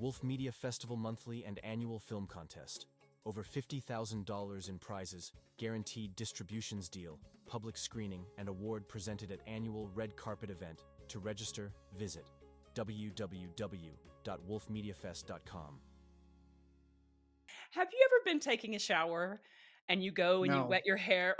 Wolf Media Festival monthly and annual film contest. Over $50,000 in prizes, guaranteed distributions deal, public screening, and award presented at annual red carpet event. To register, visit www.wolfmediafest.com. Have you ever been taking a shower and you go and you No. wet your hair?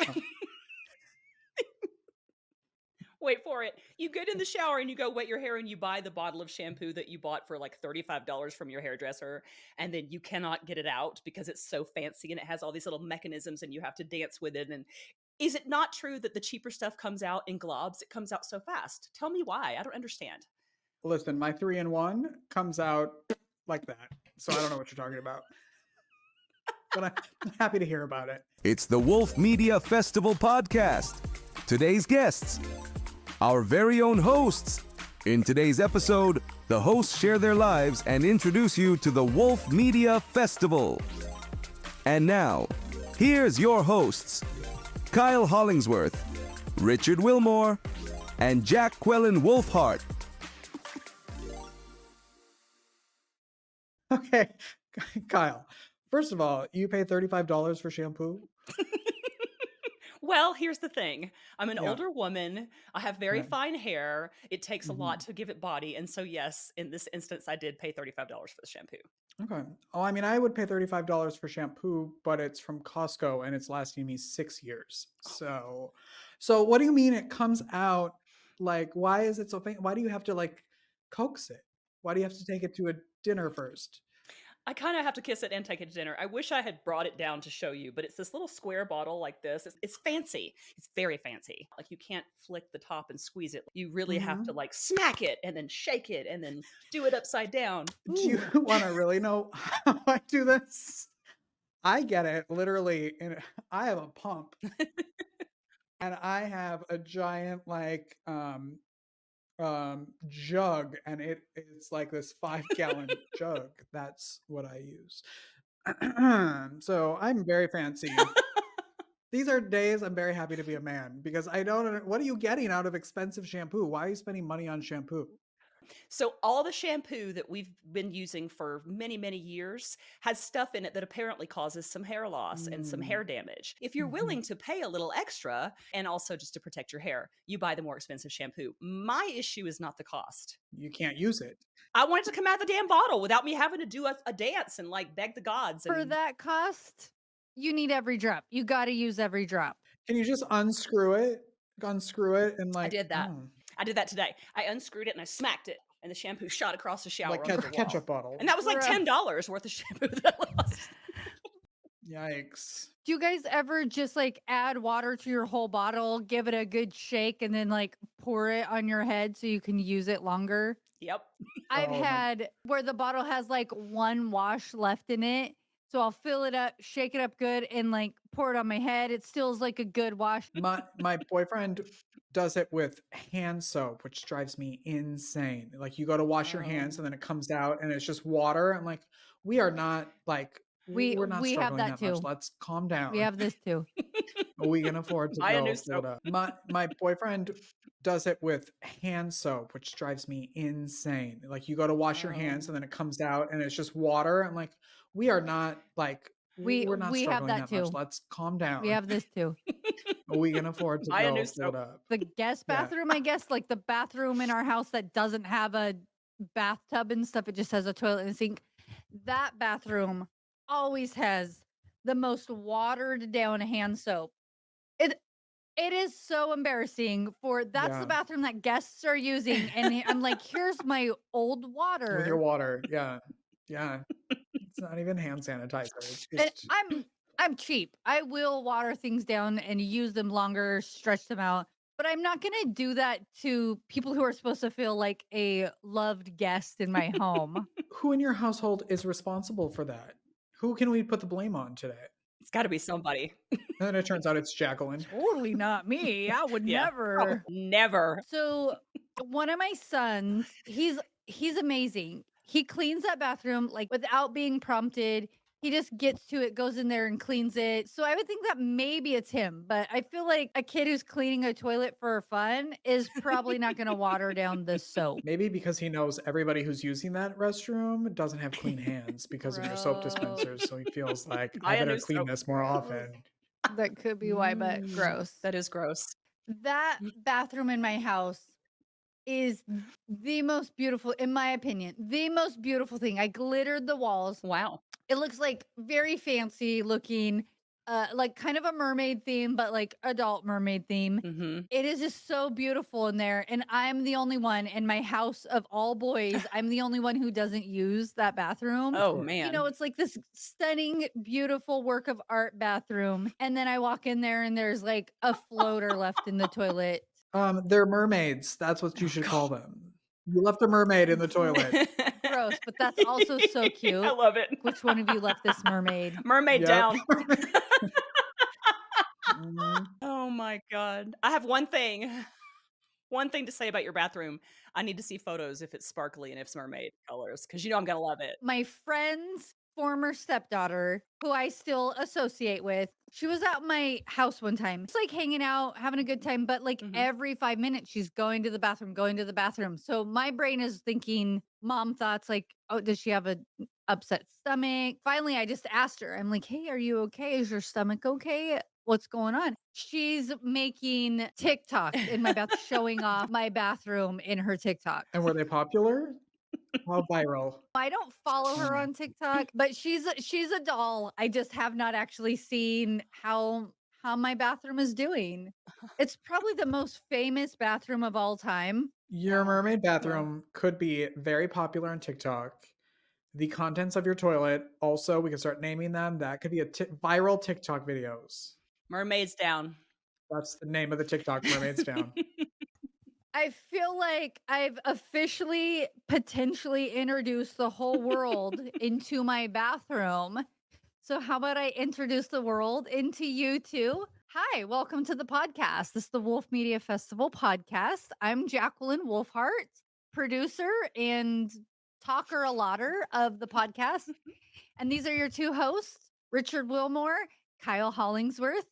Wait for it. You get in the shower and you go wet your hair and you buy the bottle of shampoo that you bought for like $35 from your hairdresser, and then you cannot get it out because it's so fancy and it has all these little mechanisms and you have to dance with it. And is it not true that the cheaper stuff comes out in globs? It comes out so fast. Tell me why. I don't understand. Listen, my 3-in-1 comes out like that. So I don't know what you're talking about. But I'm happy to hear about it. It's the Wolf Media Festival podcast. Today's guests, our very own hosts. In today's episode, the hosts share their lives and introduce you to the Wolf Media Festival. And now, here's your hosts, Kyle Hollingsworth, Richard Wilmore, and Jacquelynn Wolfheart. Okay, Kyle. First of all, you pay $35 for shampoo? Well, here's the thing. I'm an Yeah. older woman. I have very Right. fine hair. It takes a lot Mhm. to give it body. And so, yes, in this instance, I did pay $35 for the shampoo. Okay. Oh, I mean, I would pay $35 for shampoo, but it's from Costco and it's lasting me 6 years. So what do you mean it comes out? Like, why is it so why do you have to like coax it? Why do you have to take it to a dinner first? I kind of have to kiss it and take it to dinner. I wish I had brought it down to show you, but it's this little square bottle like this. It's fancy. It's very fancy. Like you can't flick the top and squeeze it. You really have to like smack it and then shake it and then do it upside down. Do you want to really know how I do this? I get it literally, and I have a pump, and I have a giant like jug, and it's like this 5-gallon jug. That's what I use. So I'm very fancy. These are days I'm very happy to be a man because I don't. What are you getting out of expensive shampoo? Why are you spending money on shampoo? So all the shampoo that we've been using for many, many years has stuff in it that apparently causes some hair loss and some hair damage. If you're willing to pay a little extra and also just to protect your hair, you buy the more expensive shampoo. My issue is not the cost. You can't use it. I want it to come out of the damn bottle without me having to do a dance and like beg the gods. For And that cost, you need every drop. You got to use every drop. Can you just unscrew it? Unscrew it and like I did that. oh, I did that today. I unscrewed it and I smacked it, and the shampoo shot across the shower like onto the wall. ketchup bottle. And that was like Bruh. $10 worth of shampoo that I lost. Yikes. Do you guys ever just like add water to your whole bottle, give it a good shake, and then like pour it on your head so you can use it longer? Yep. I've Oh my- had where the bottle has like one wash left in it. So I'll fill it up, shake it up good, and like pour it on my head. It still is like a good wash. My boyfriend does it with hand soap, which drives me insane. Like you go to wash your hands and then it comes out and it's just water. I'm like, we are not like we're not we have struggling that that much. too. Let's calm down. We have this too. We can afford to Buy a go new fill it soap. up. My boyfriend does it with hand soap, which drives me insane. Like you go to wash your hands and then it comes out and it's just water. I'm like, we are not like we're not we have struggling that that much. too. Let's calm down. We have this too. We can afford to Buy a go new fill it soap. up. The guest Yeah. bathroom, I guess, like the bathroom in our house that doesn't have a bathtub and stuff. It just has a toilet and a sink. That bathroom always has the most watered down hand soap. It is so embarrassing that's Yeah. the bathroom that guests are using. And I'm like, here's my old water. With your water. Yeah. Yeah. It's not even hand sanitizer. It's And just I'm cheap. I will water things down and use them longer, stretch them out. But I'm not gonna do that to people who are supposed to feel like a loved guest in my home. who in your household is responsible for that? Who can we put the blame on today? It's got to be somebody. And then it turns out it's Jacquelynn. Totally not me. I would Yeah. never. Never. So one of my sons, he's amazing. He cleans that bathroom like without being prompted. He just gets to it, goes in there and cleans it. So I would think that maybe it's him, but I feel like a kid who's cleaning a toilet for fun is probably not going to water down the soap. Maybe because he knows everybody who's using that restroom doesn't have clean hands because of their soap Gross. dispensers. So he feels like, Buy I a better new clean soap. this more often. That could be why, but gross. That is gross. That bathroom in my house is the most beautiful, in my opinion, the most beautiful thing. I glittered the walls. Wow. It looks like very fancy looking, like kind of a mermaid theme, but like adult mermaid theme. Mm-hmm. It is just so beautiful in there. And I'm the only one in my house of all boys. I'm the only one who doesn't use that bathroom. Oh, course. man. You know, it's like this stunning, beautiful work of art bathroom. And then I walk in there and there's like a floater left in the toilet. They're mermaids. That's what you should call them. You left a mermaid in the toilet. Gross, but that's also so cute. I love it. Which one of you left this mermaid? Mermaid Yep. down. Mhm. Oh my God. I have one thing to say about your bathroom. I need to see photos if it's sparkly and if it's mermaid colors, because you know I'm going to love it. My friend's former stepdaughter, who I still associate with, she was at my house one time. It's like hanging out, having a good time, but like every 5 minutes, she's going to the bathroom. So my brain is thinking mom thoughts like, oh, does she have an upset stomach? Finally, I just asked her, I'm like, hey, are you okay? Is your stomach okay? What's going on? She's making TikToks in my bathroom, showing off my bathroom in her TikTok. And were they popular? How viral? I don't follow her on TikTok, but she's a doll. I just have not actually seen how my bathroom is doing. It's probably the most famous bathroom of all time. Your mermaid bathroom could be very popular on TikTok. The contents of your toilet, also, we can start naming them. That could be viral TikTok videos. Mermaids down. That's the name of the TikTok, Mermaids Down. I feel like I've officially potentially introduced the whole world into my bathroom. So how about I introduce the world into you too? Hi, welcome to the podcast. This is the Wolf Media Festival podcast. I'm Jacquelynn Wolfheart, producer and talker-a-lotter of the podcast. And these are your two hosts, Richard Wilmore, Kyle Hollingsworth.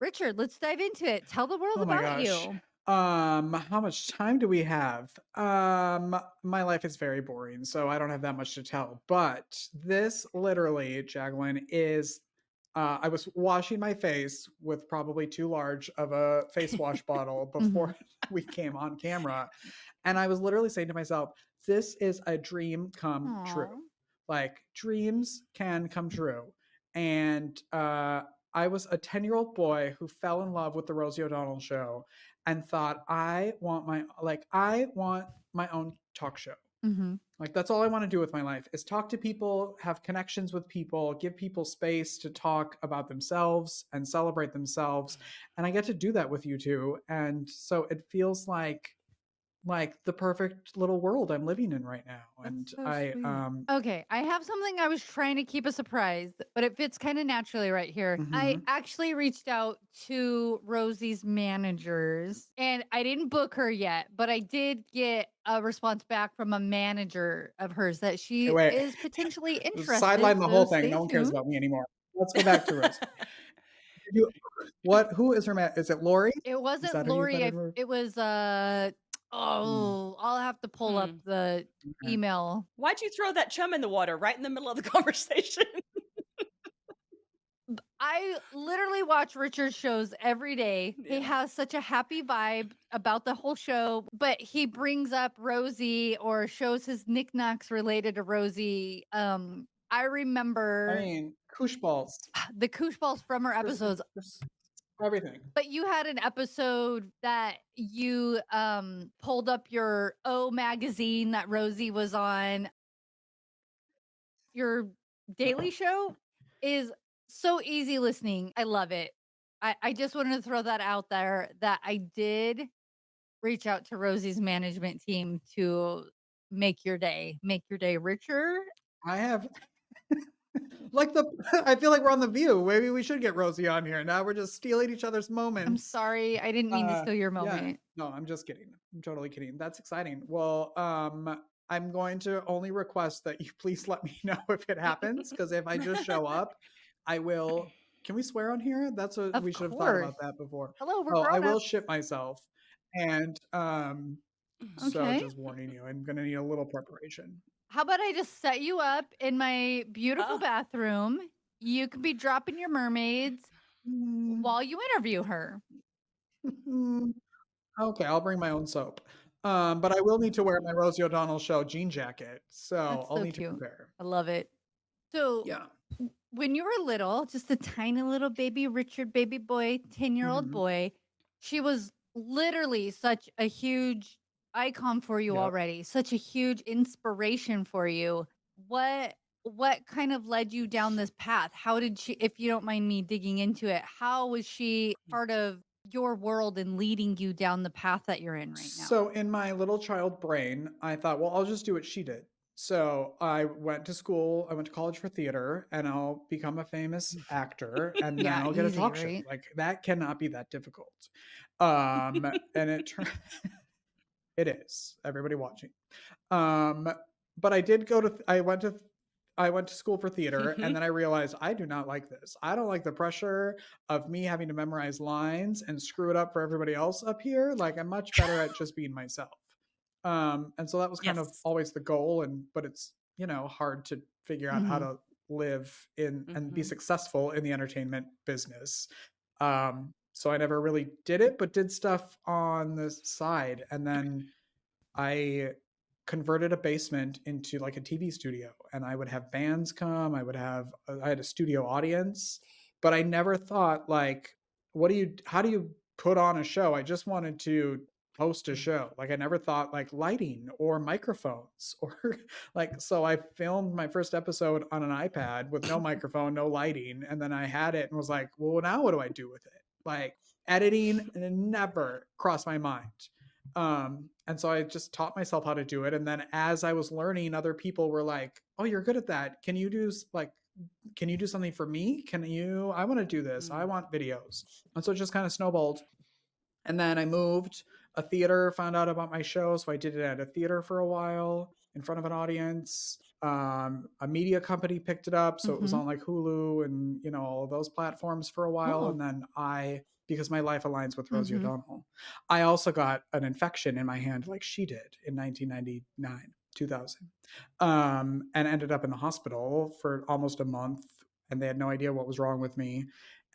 Richard, let's dive into it. Tell the world Oh my about gosh. you. How much time do we have? My life is very boring, so I don't have that much to tell. But this literally, Jacquelynn, is I was washing my face with probably too large of a face wash bottle before we came on camera. And I was literally saying to myself, this is a dream come true. Like dreams can come true. And I was a 10-year-old boy who fell in love with the Rosie O'Donnell show and thought, I want my own talk show. Like that's all I want to do with my life is talk to people, have connections with people, give people space to talk about themselves and celebrate themselves. And I get to do that with you two. And so it feels like the perfect little world I'm living in right now. And so I sweet. Okay, I have something I was trying to keep a surprise, but it fits kind of naturally right here. I actually reached out to Rosie's managers and I didn't book her yet, but I did get a response back from a manager of hers that she is potentially interested. Sideline the whole thing. Stay No one cares tuned. about me anymore. Let's go back to Rose. Who is her is it Lori? It wasn't that who you Lori. thought it were? It was I'll have to pull up the email. Why'd you throw that chum in the water right in the middle of the conversation? I literally watch Richard's shows every day. He has such a happy vibe about the whole show, but he brings up Rosie or shows his knickknacks related to Rosie. I remember koosh balls. The koosh balls from her episodes. Everything. But you had an episode that you pulled up your O magazine that Rosie was on. Your daily show is so easy listening. I love it. I just wanted to throw that out there that I did reach out to Rosie's management team to make your day richer. I have I feel like we're on The View. Maybe we should get Rosie on here. Now we're just stealing each other's moments. I'm sorry. I didn't mean to steal your moment. Yeah. No, I'm just kidding. I'm totally kidding. That's exciting. Well, I'm going to only request that you please let me know if it happens, because if I just show up, I will. Can we swear on here? That's what Of we should have thought course. about that before. Hello, we're Oh, I grown will ups. shit myself, and so Okay. just warning you, I'm gonna need a little preparation. How about I just set you up in my beautiful Ah. bathroom? You can be dropping your mermaids Mm, while you interview her. Okay, I'll bring my own soap. But I will need to wear my Rosie O'Donnell show jean jacket, so That's I'll so need to cute. prepare. I love it. So, Yeah. when you were little, just a tiny little baby Richard baby boy, 10-year-old Mhm. boy, she was literally such a huge icon for you Yep. already, such a huge inspiration for you. What kind of led you down this path? How did she, if you don't mind me digging into it, how was she part of your world and leading you down the path that you're in right now? So in my little child brain, I thought, well, I'll just do what she did. So I went to school, I went to college for theater, and I'll become a famous actor, and then Yeah, I'll get a easy, talk show. right? Like that cannot be that difficult. And it turned it is. Everybody watching. But I did go to I went to school for theater, and then I realized I do not like this. I don't like the pressure of me having to memorize lines and screw it up for everybody else up here. Like I'm much better at just being myself. And so that was kind of Yes. always the goal, but it's hard to figure out how Mhm. to live in and be Mhm. successful in the entertainment business. So I never really did it, but did stuff on the side, and then I converted a basement into like a TV studio, and I would have bands come. I had a studio audience, but I never thought like, how do you put on a show? I just wanted to host a show. Like I never thought like lighting or microphones or like, so I filmed my first episode on an iPad with no microphone, no lighting. And then I had it and was like, well, now what do I do with it? Like editing never crossed my mind. And so I just taught myself how to do it. And then as I was learning, other people were like, oh, you're good at that. Can you do something for me? I want to do this. I want videos. And so it just kind of snowballed. And then I moved. A theater found out about my show. So I did it at a theater for a while in front of an audience. A media company picked it up. So it was Mhm. on like Hulu and, all of those platforms for a while. Oh. And then because my life aligns with Rosie Mhm. O'Donnell, I also got an infection in my hand like she did in 1999, 2000, and ended up in the hospital for almost a month. And they had no idea what was wrong with me,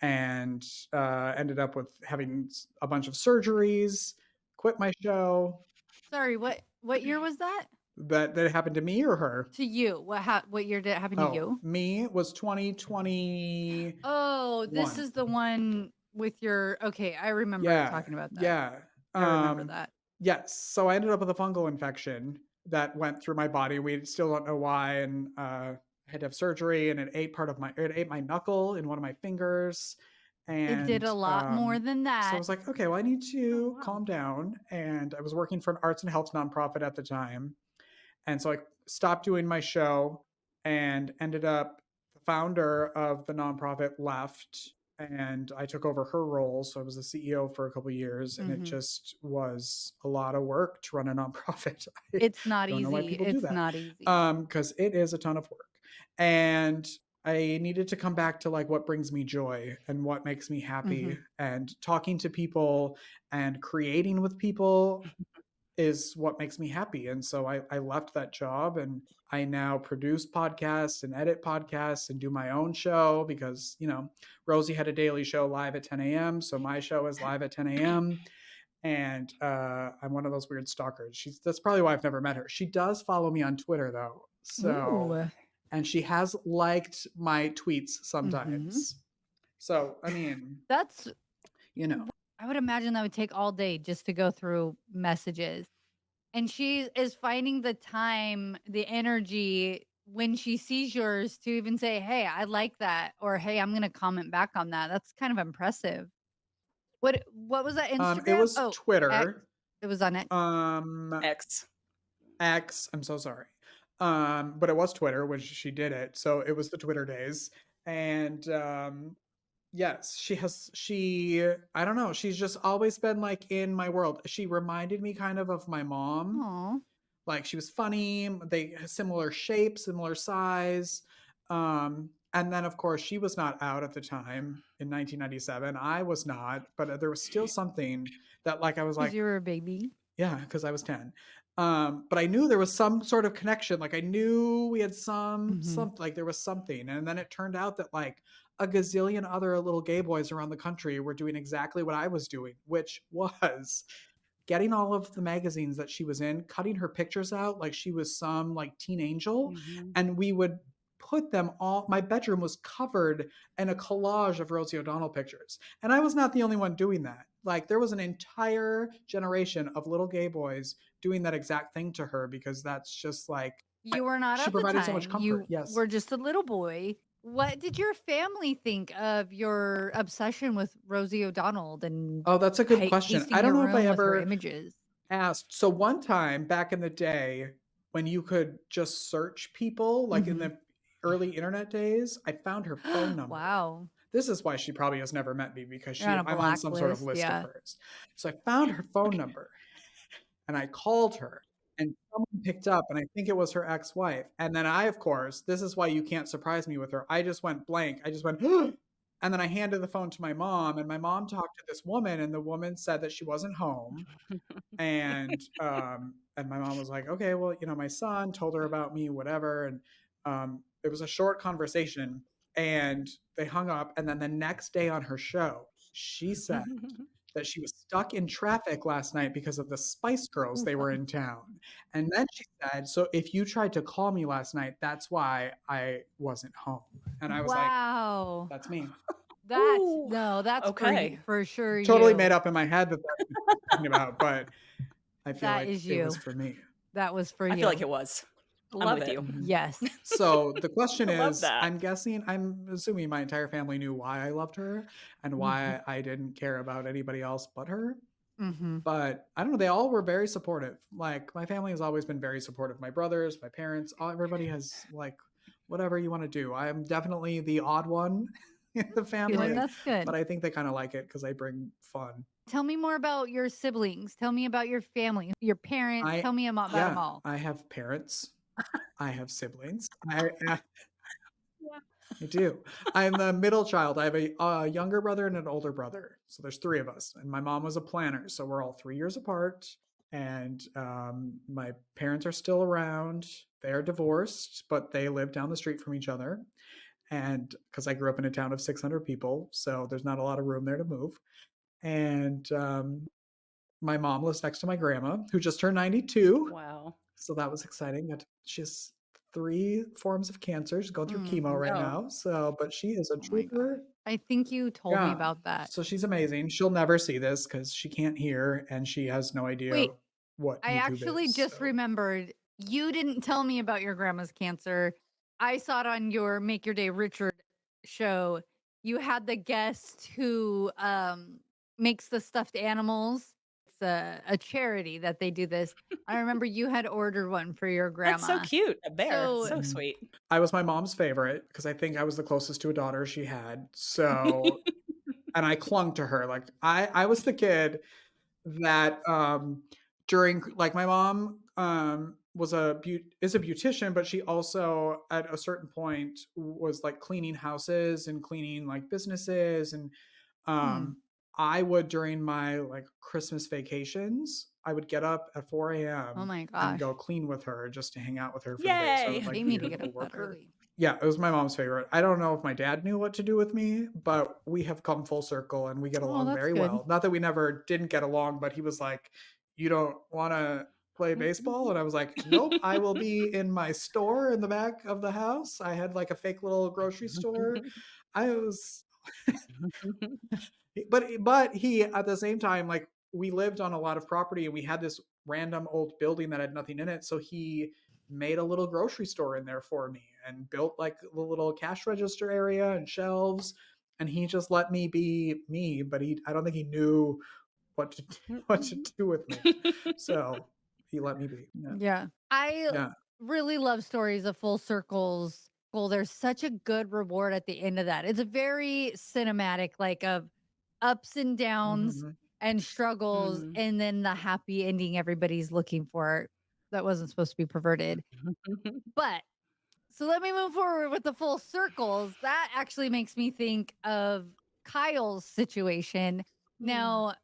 and ended up with having a bunch of surgeries, quit my show. Sorry, what year was that? That happened to me or her? To you. What year did it happen to Oh, you? me was 2021. Oh, this is the one with your okay, I remember Yeah, talking about that. yeah. I remember that. Yes. So I ended up with a fungal infection that went through my body. We still don't know why, and I had to have surgery, and it ate my knuckle in one of my fingers, It did and a lot more than so I that. was like, okay, well, I need to wow. calm down. And I was working for an arts and health nonprofit at the time, and so I stopped doing my show, and ended up the founder of the nonprofit left, and I took over her role. So I was the CEO for a couple of years, and it Mhm. just was a lot of work to run a nonprofit. I It's not don't know why easy. people do It's that. not easy. Because it is a ton of work. And I needed to come back to like what brings me joy and what makes me happy. Mhm. And talking to people and creating with people is what makes me happy. And so I left that job, and I now produce podcasts and edit podcasts and do my own show because, Rosie had a daily show live at 10 a.m. So my show is live at 10 a.m. And I'm one of those weird stalkers. That's probably why I've never met her. She does follow me on Twitter though. So, Ooh. and she has liked my tweets Mhm. sometimes. So, I mean, That's I would imagine that would take all day just to go through messages. And she is finding the time, the energy when she sees yours to even say, "Hey, I like that," or "Hey, I'm going to comment back on that." That's kind of impressive. What was that it Instagram? was Oh, X. Twitter. It was on X. X. X, I'm so sorry. But it was Twitter, which she did it. So it was the Twitter days. And yes, I don't know, she's just always been like in my world. She reminded me kind of my mom. Aw. Like she was funny. They had similar shape, similar size. And then of course she was not out at the time in 1997. I was not, but there was still something that like I was Because like, you were a baby. yeah, because I was 10. But I knew there was some sort of connection. Like I knew we had like there was something. And then it turned out that like a gazillion other little gay boys around the country were doing exactly what I was doing, which was getting all of the magazines that she was in, cutting her pictures out like she was some like teen angel. Mhm. And we would put them all, my bedroom was covered in a collage of Rosie O'Donnell pictures. And I was not the only one doing that. Like there was an entire generation of little gay boys doing that exact thing to her because that's just like, You were not she of the provided so much time. comfort. You Yes. were just a little boy. What did your family think of your obsession with Rosie O'Donnell and Oh, that's a good question. pasting I don't your know if I room with her ever images? asked. So one time back in the day when you could just search people, like in the early internet days, I found her phone number. Wow. This is why she probably has never met me because You're on a I'm on some sort of blacklist, list yeah. of hers. So I found her phone number and I called her and someone picked up and I think it was her ex-wife. And then I, of course, this is why you can't surprise me with her. I just went blank. I just went, and then I handed the phone to my mom and my mom talked to this woman and the woman said that she wasn't home. And my mom was like, okay, well, you know, my son told her about me, whatever. And it was a short conversation and they hung up. And then the next day on her show, she said that she was stuck in traffic last night because of the Spice Girls. They were in town. And then she said, so if you tried to call me last night, that's why I wasn't home. And I was like, Wow. that's me. That's Okay. for sure. Totally you. made up in my head that that's what I'm talking about, but I feel That like is it was you. for me. That was for I you. feel like it was. I'm Love with it. you. Yes. So the question I love is, that. I'm assuming my entire family knew why I loved her and why I didn't care about anybody else but her. But I don't know, they all were very supportive. Like my family has always been very supportive. My brothers, my parents, everybody has like whatever you want to do. I'm definitely the odd one in the family, That's good. but I think they kind of like it because I bring fun. Tell me more about your siblings. Tell me about your family, your parents. Tell me about them all. I have parents. I have siblings. I do. I'm the middle child. I have a younger brother and an older brother. So there's three of us. And my mom was a planner. So we're all 3 years apart. And my parents are still around. They're divorced, but they live down the street from each other. And because I grew up in a town of 600 people, so there's not a lot of room there to move. And my mom lives next to my grandma, who just turned 92. Wow. So that was exciting. She has 3 forms of cancer. She's going through chemo right now. So, but she is a trooper. I think you told me about that. So she's amazing. She'll never see this because she can't hear and she has no idea Wait, what I YouTube actually is, just so. remembered you didn't tell me about your grandma's cancer. I saw it on your Make Your Day Richard show. You had the guest who makes the stuffed animals. It's a charity that they do this. I remember you had ordered one for your grandma. That's so cute. A bear. So sweet. I was my mom's favorite because I think I was the closest to a daughter she had. So, and I clung to her. Like I was the kid that during like my mom is a beautician, but she also at a certain point was like cleaning houses and cleaning like businesses. And I would during my like Christmas vacations, I would get up at 4 a.m. Oh my and gosh. go clean with her just to hang out with her for Yay! the day. So I would, like, They be need her to get little up that worker. early. Yeah, it was my mom's favorite. I don't know if my dad knew what to do with me, but we have come full circle and we get along that's very good. well. Not that we never didn't get along, but he was like, "You don't want to play baseball?" And I was like, "Nope, I will be in my store in the back of the house." I had like a fake little grocery store. I was but he at the same time, like we lived on a lot of property and we had this random old building that had nothing in it, so he made a little grocery store in there for me and built like the little cash register area and shelves, and he just let me be me, but I don't think he knew what to do with me, so he let me be. Yeah. I really love stories of full circles. Well, there's such a good reward at the end of that. It's a very cinematic, like of ups and downs and struggles, and then the happy ending everybody's looking for. that wasn't supposed to be perverted. But so let me move forward with the full circles. That actually makes me think of Kyle's situation. Now,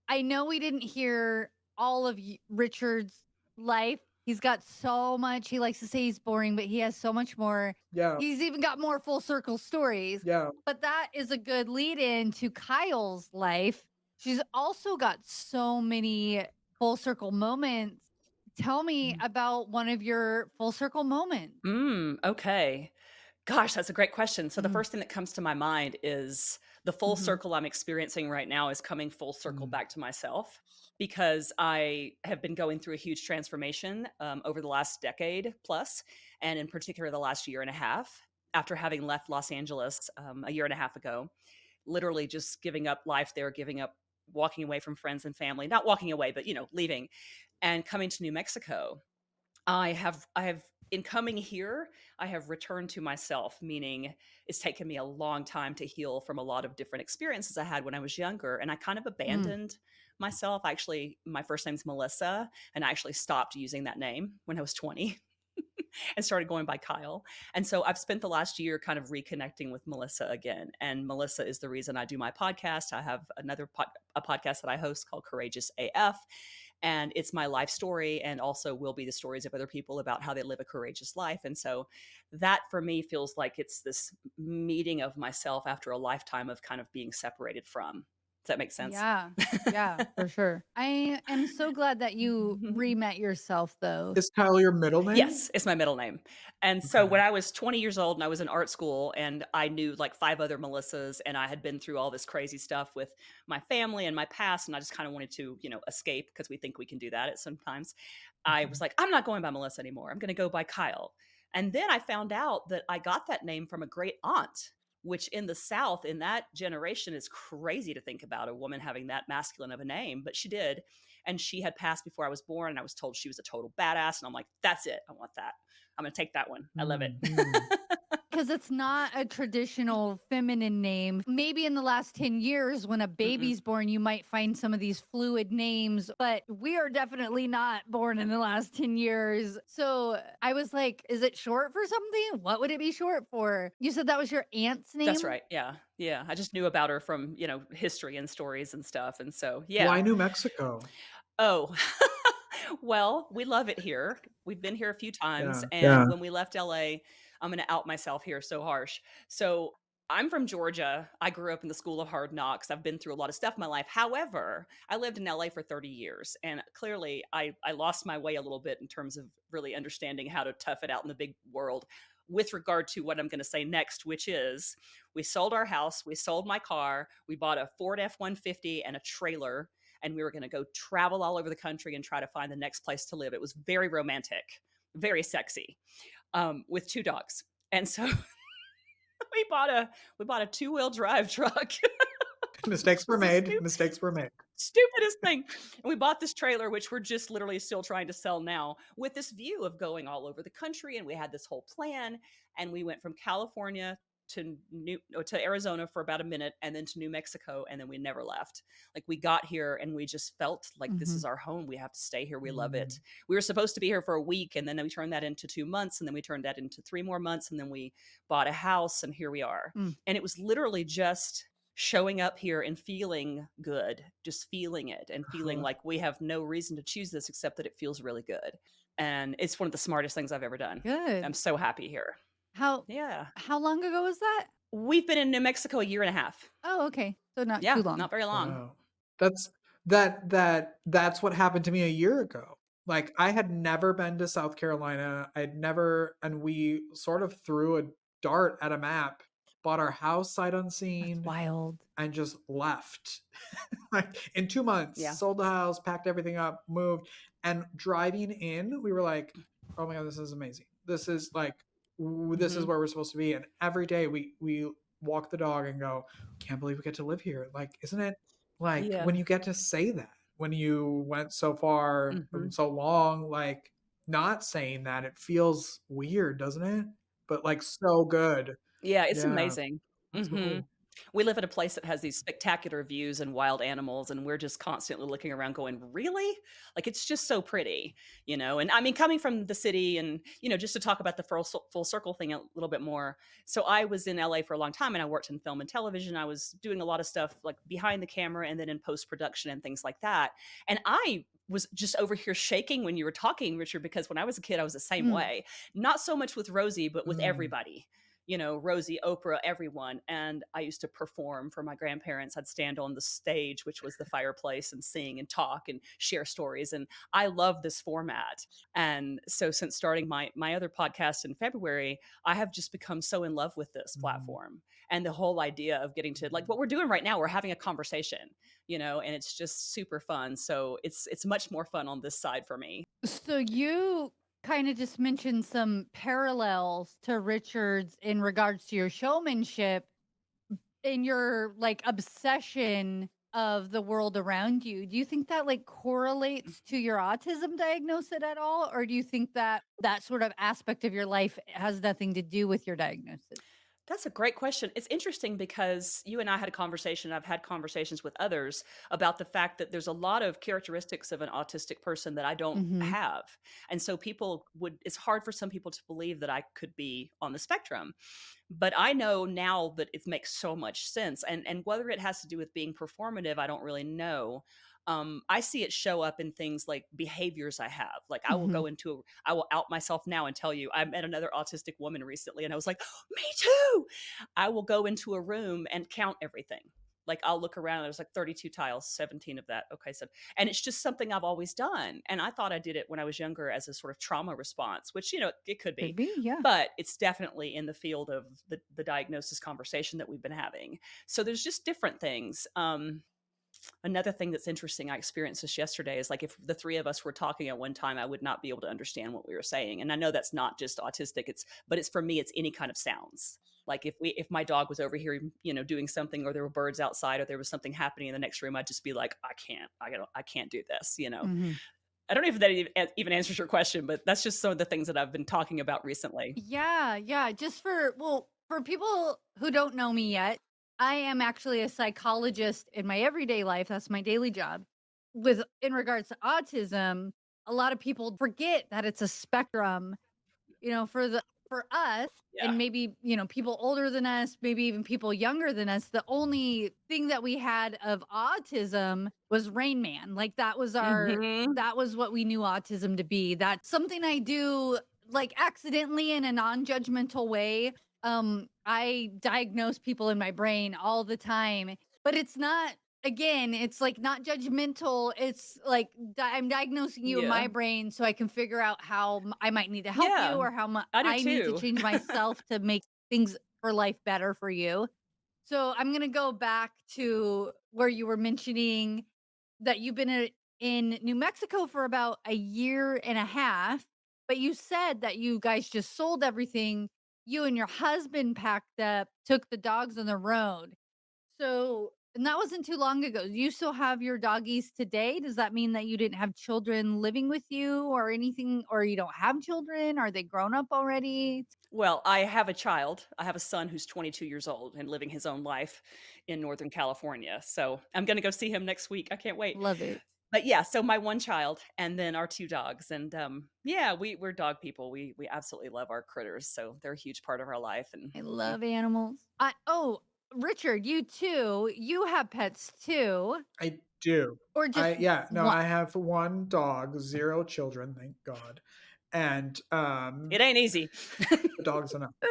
I know we didn't hear all of Richard's life. He's got so much. He likes to say he's boring, but he has so much more. Yeah. He's even got more full circle stories. Yeah. But that is a good lead in to Kyle's life. She's also got so many full circle moments. Tell me about one of your full circle moments. Okay. Gosh, that's a great question. So the Mm. first thing that comes to my mind is the full Mhm. circle I'm experiencing right now is coming full circle Mm. back to myself because I have been going through a huge transformation over the last decade plus, and in particular the last year and a half after having left Los Angeles a year and a half ago. Literally just giving up life there, giving up walking away from friends and family, not walking away, but leaving and coming to New Mexico. I have in coming here, I have returned to myself, meaning it's taken me a long time to heal from a lot of different experiences I had when I was younger. And I kind of abandoned myself. Actually, my first name's Melissa, and I actually stopped using that name when I was 20 and started going by Kyle. And so I've spent the last year kind of reconnecting with Melissa again. And Melissa is the reason I do my podcast. I have a podcast that I host called Courageous AF. And it's my life story and also will be the stories of other people about how they live a courageous life. And so that for me feels like it's this meeting of myself after a lifetime of kind of being separated from. Does that make sense? Yeah, for sure. I am so glad that you re-met yourself, though. Is Kyle your middle name? Yes, it's my middle name. And so Okay. when I was 20 years old and I was in art school and I knew like 5 other Melissas and I had been through all this crazy stuff with my family and my past and I just kind of wanted to, escape because we think we can do that at sometimes. I was like, I'm not going by Melissa anymore. I'm going to go by Kyle. And then I found out that I got that name from a great aunt, which in the South, in that generation, is crazy to think about a woman having that masculine of a name, but she did. And she had passed before I was born, and I was told she was a total badass. And I'm like, that's it. I want that. I'm going to take that one. I love it. Because it's not a traditional feminine name. Maybe in the last 10 years, when a baby's born, you might find some of these fluid names, but we are definitely not born in the last 10 years. So I was like, is it short for something? What would it be short for? You said that was your aunt's name? That's right. Yeah. Yeah. I just knew about her from, history and stories and stuff. And so, yeah. Why New Mexico? Oh, well, we love it here. We've been here a few times. Yeah, And yeah. when we left LA, I'm going to out myself here so harsh. So I'm from Georgia. I grew up in the school of hard knocks. I've been through a lot of stuff in my life. However, I lived in LA for 30 years. And clearly, I lost my way a little bit in terms of really understanding how to tough it out in the big world with regard to what I'm going to say next, which is we sold our house, we sold my car, we bought a Ford F-150 and a trailer, and we were going to go travel all over the country and try to find the next place to live. It was very romantic, very sexy, with 2 dogs. And so we bought a 2-wheel drive truck. Mistakes were made. Mistakes were made. Stupidest thing. And we bought this trailer, which we're just literally still trying to sell now, with this view of going all over the country. And we had this whole plan. And we went from California to Arizona for about a minute, and then to New Mexico, and then we never left. Like, we got here and we just felt like this is our home. We have to stay here. We love it. We were supposed to be here for a week, and then we turned that into 2 months, and then we turned that into 3 more months, and then we bought a house, and here we are. And it was literally just showing up here and feeling good, just feeling it and feeling like we have no reason to choose this except that it feels really good. And it's one of the smartest things I've ever done. Good. I'm so happy here. How long ago was that? We've been in New Mexico a year and a half. Oh, okay. So not Yeah, too long. not very long. Wow. That's what happened to me a year ago. Like, I had never been to South Carolina. And we sort of threw a dart at a map, bought our house sight unseen, That's wild, and just left. Like, in 2 months, Yeah. sold the house, packed everything up, moved. And driving in, we were like, oh my God, this is amazing. This is like, this is where we're supposed to be. And every day we walk the dog and go, can't believe we get to live here. Like, isn't it like when you get to say that, when you went so far, so long, like, not saying that, it feels weird, doesn't it? But like, so good. Yeah, it's Yeah. amazing. That's cool. We live in a place that has these spectacular views and wild animals, and we're just constantly looking around going, really? Like, it's just so pretty, you know? And I mean, coming from the city and, you know, just to talk about the full circle thing a little bit more. So I was in LA for a long time and I worked in film and television. I was doing a lot of stuff like behind the camera and then in post production and things like that. And I was just over here shaking when you were talking, Richard, because when I was a kid, I was the same Mm. way. Not so much with Rosie, but with Mm. everybody, you know, Rosie, Oprah, everyone. And I used to perform for my grandparents. I'd stand on the stage, which was the fireplace, and sing and talk and share stories. And I love this format. And so since starting my other podcast in February, I have just become so in love with this platform and the whole idea of getting to, like what we're doing right now, we're having a conversation, you know, and it's just super fun. So it's much more fun on this side for me. So you kind of just mentioned some parallels to Richard's in regards to your showmanship in your like obsession of the world around you. Do you think that like correlates to your autism diagnosis at all, or do you think that that sort of aspect of your life has nothing to do with your diagnosis? That's a great question. It's interesting because you and I had a conversation. I've had conversations with others about the fact that there's a lot of characteristics of an autistic person that I don't Mm-hmm. have. And so it's hard for some people to believe that I could be on the spectrum. But I know now that it makes so much sense. And whether it has to do with being performative, I don't really know. I see it show up in things like behaviors I have. Like I will I will out myself now and tell you, I met another autistic woman recently and I was like, me too. I will go into a room and count everything. Like I'll look around and there's like 32 tiles, 17 of that. Okay. So, and it's just something I've always done. And I thought I did it when I was younger as a sort of trauma response, which, you know, it could be, Could be, yeah. but it's definitely in the field of the diagnosis conversation that we've been having. So there's just different things. Another thing that's interesting, I experienced this yesterday, is like if the three of us were talking at one time, I would not be able to understand what we were saying. And I know that's not just autistic, but it's for me, it's any kind of sounds. Like if my dog was over here, you know, doing something, or there were birds outside, or there was something happening in the next room, I'd just be like, I can't do this, you know. Mm-hmm. I don't know if that even answers your question, but that's just some of the things that I've been talking about recently. Yeah. Just for people who don't know me yet, I am actually a psychologist in my everyday life. That's my daily job. In regards to autism, a lot of people forget that it's a spectrum. You know, for us, Yeah. and maybe, you know, people older than us, maybe even people younger than us, the only thing that we had of autism was Rain Man. Like that was that was what we knew autism to be. That's something I do like accidentally in a non-judgmental way. I diagnose people in my brain all the time, but it's not, again, it's like not judgmental. It's like I'm diagnosing you in my Yeah. brain so I can figure out how I might need to help Yeah, you, or how much I do I need to too. change myself to make things for life better for you. So I'm going to go back to where you were mentioning that you've been in New Mexico for about a year and a half, but you said that you guys just sold everything. You and your husband packed up, took the dogs on the road. So, and that wasn't too long ago. Do you still have your doggies today? Does that mean that you didn't have children living with you or anything, or you don't have children? Are they grown up already? Well, I have a child. I have a son who's 22 years old and living his own life in Northern California. So I'm going to go see him next week. I can't wait. Love it. But yeah, so my one child and then our two dogs. And yeah, we're dog people. We absolutely love our critters. So they're a huge part of our life. And I love animals. Richard, you too. You have pets too. I do. Or just No, one? I have one dog, 0 children, thank God. And it ain't easy. the dog's enough. I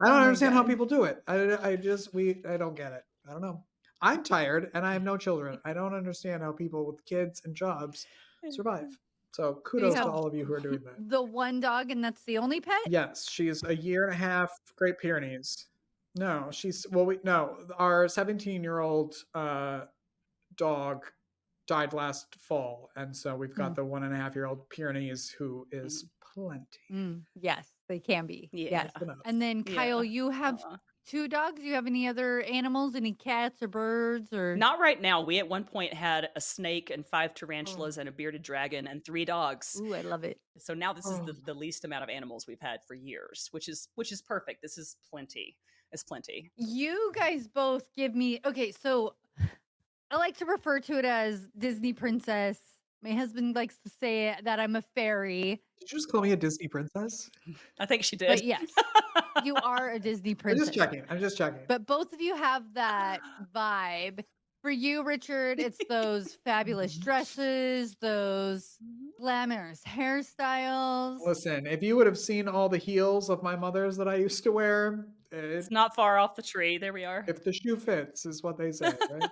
Oh don't my understand how God. people do it. I don't get it. I don't know. I'm tired and I have no children. I don't understand how people with kids and jobs survive. So kudos to have all of you who are doing that. The one dog, and that's the only pet? Yes, she's a year and a half, Great Pyrenees. No, our 17-year-old dog died last fall, and so we've got the 1.5-year-old Pyrenees, who is plenty. Yes, they can be. Yeah. Yes. Enough. And then Kyle, Yeah. you have 2 dogs? Do you have any other animals? Any cats or birds or? Not right now. We at one point had a snake and 5 Oh, tarantulas and a bearded dragon and 3 dogs. Ooh, I love it. So now this is oh. the least amount of animals we've had for years, which is perfect. This is plenty. It's plenty. You guys both give me okay, so I like to refer to it as Disney princess. My husband likes to say that I'm a fairy, Did you just call me a Disney princess? I think she did. but yes, you are a Disney I'm just princess. checking. I'm just checking. But both of you have that vibe. For you, Richard, it's those fabulous Mhm. dresses, those Mhm. glamorous hairstyles. Listen, if you would have seen all the heels of my mother's that I used to wear, It's not far off the tree. There we are. if the shoe fits, is what they say, right?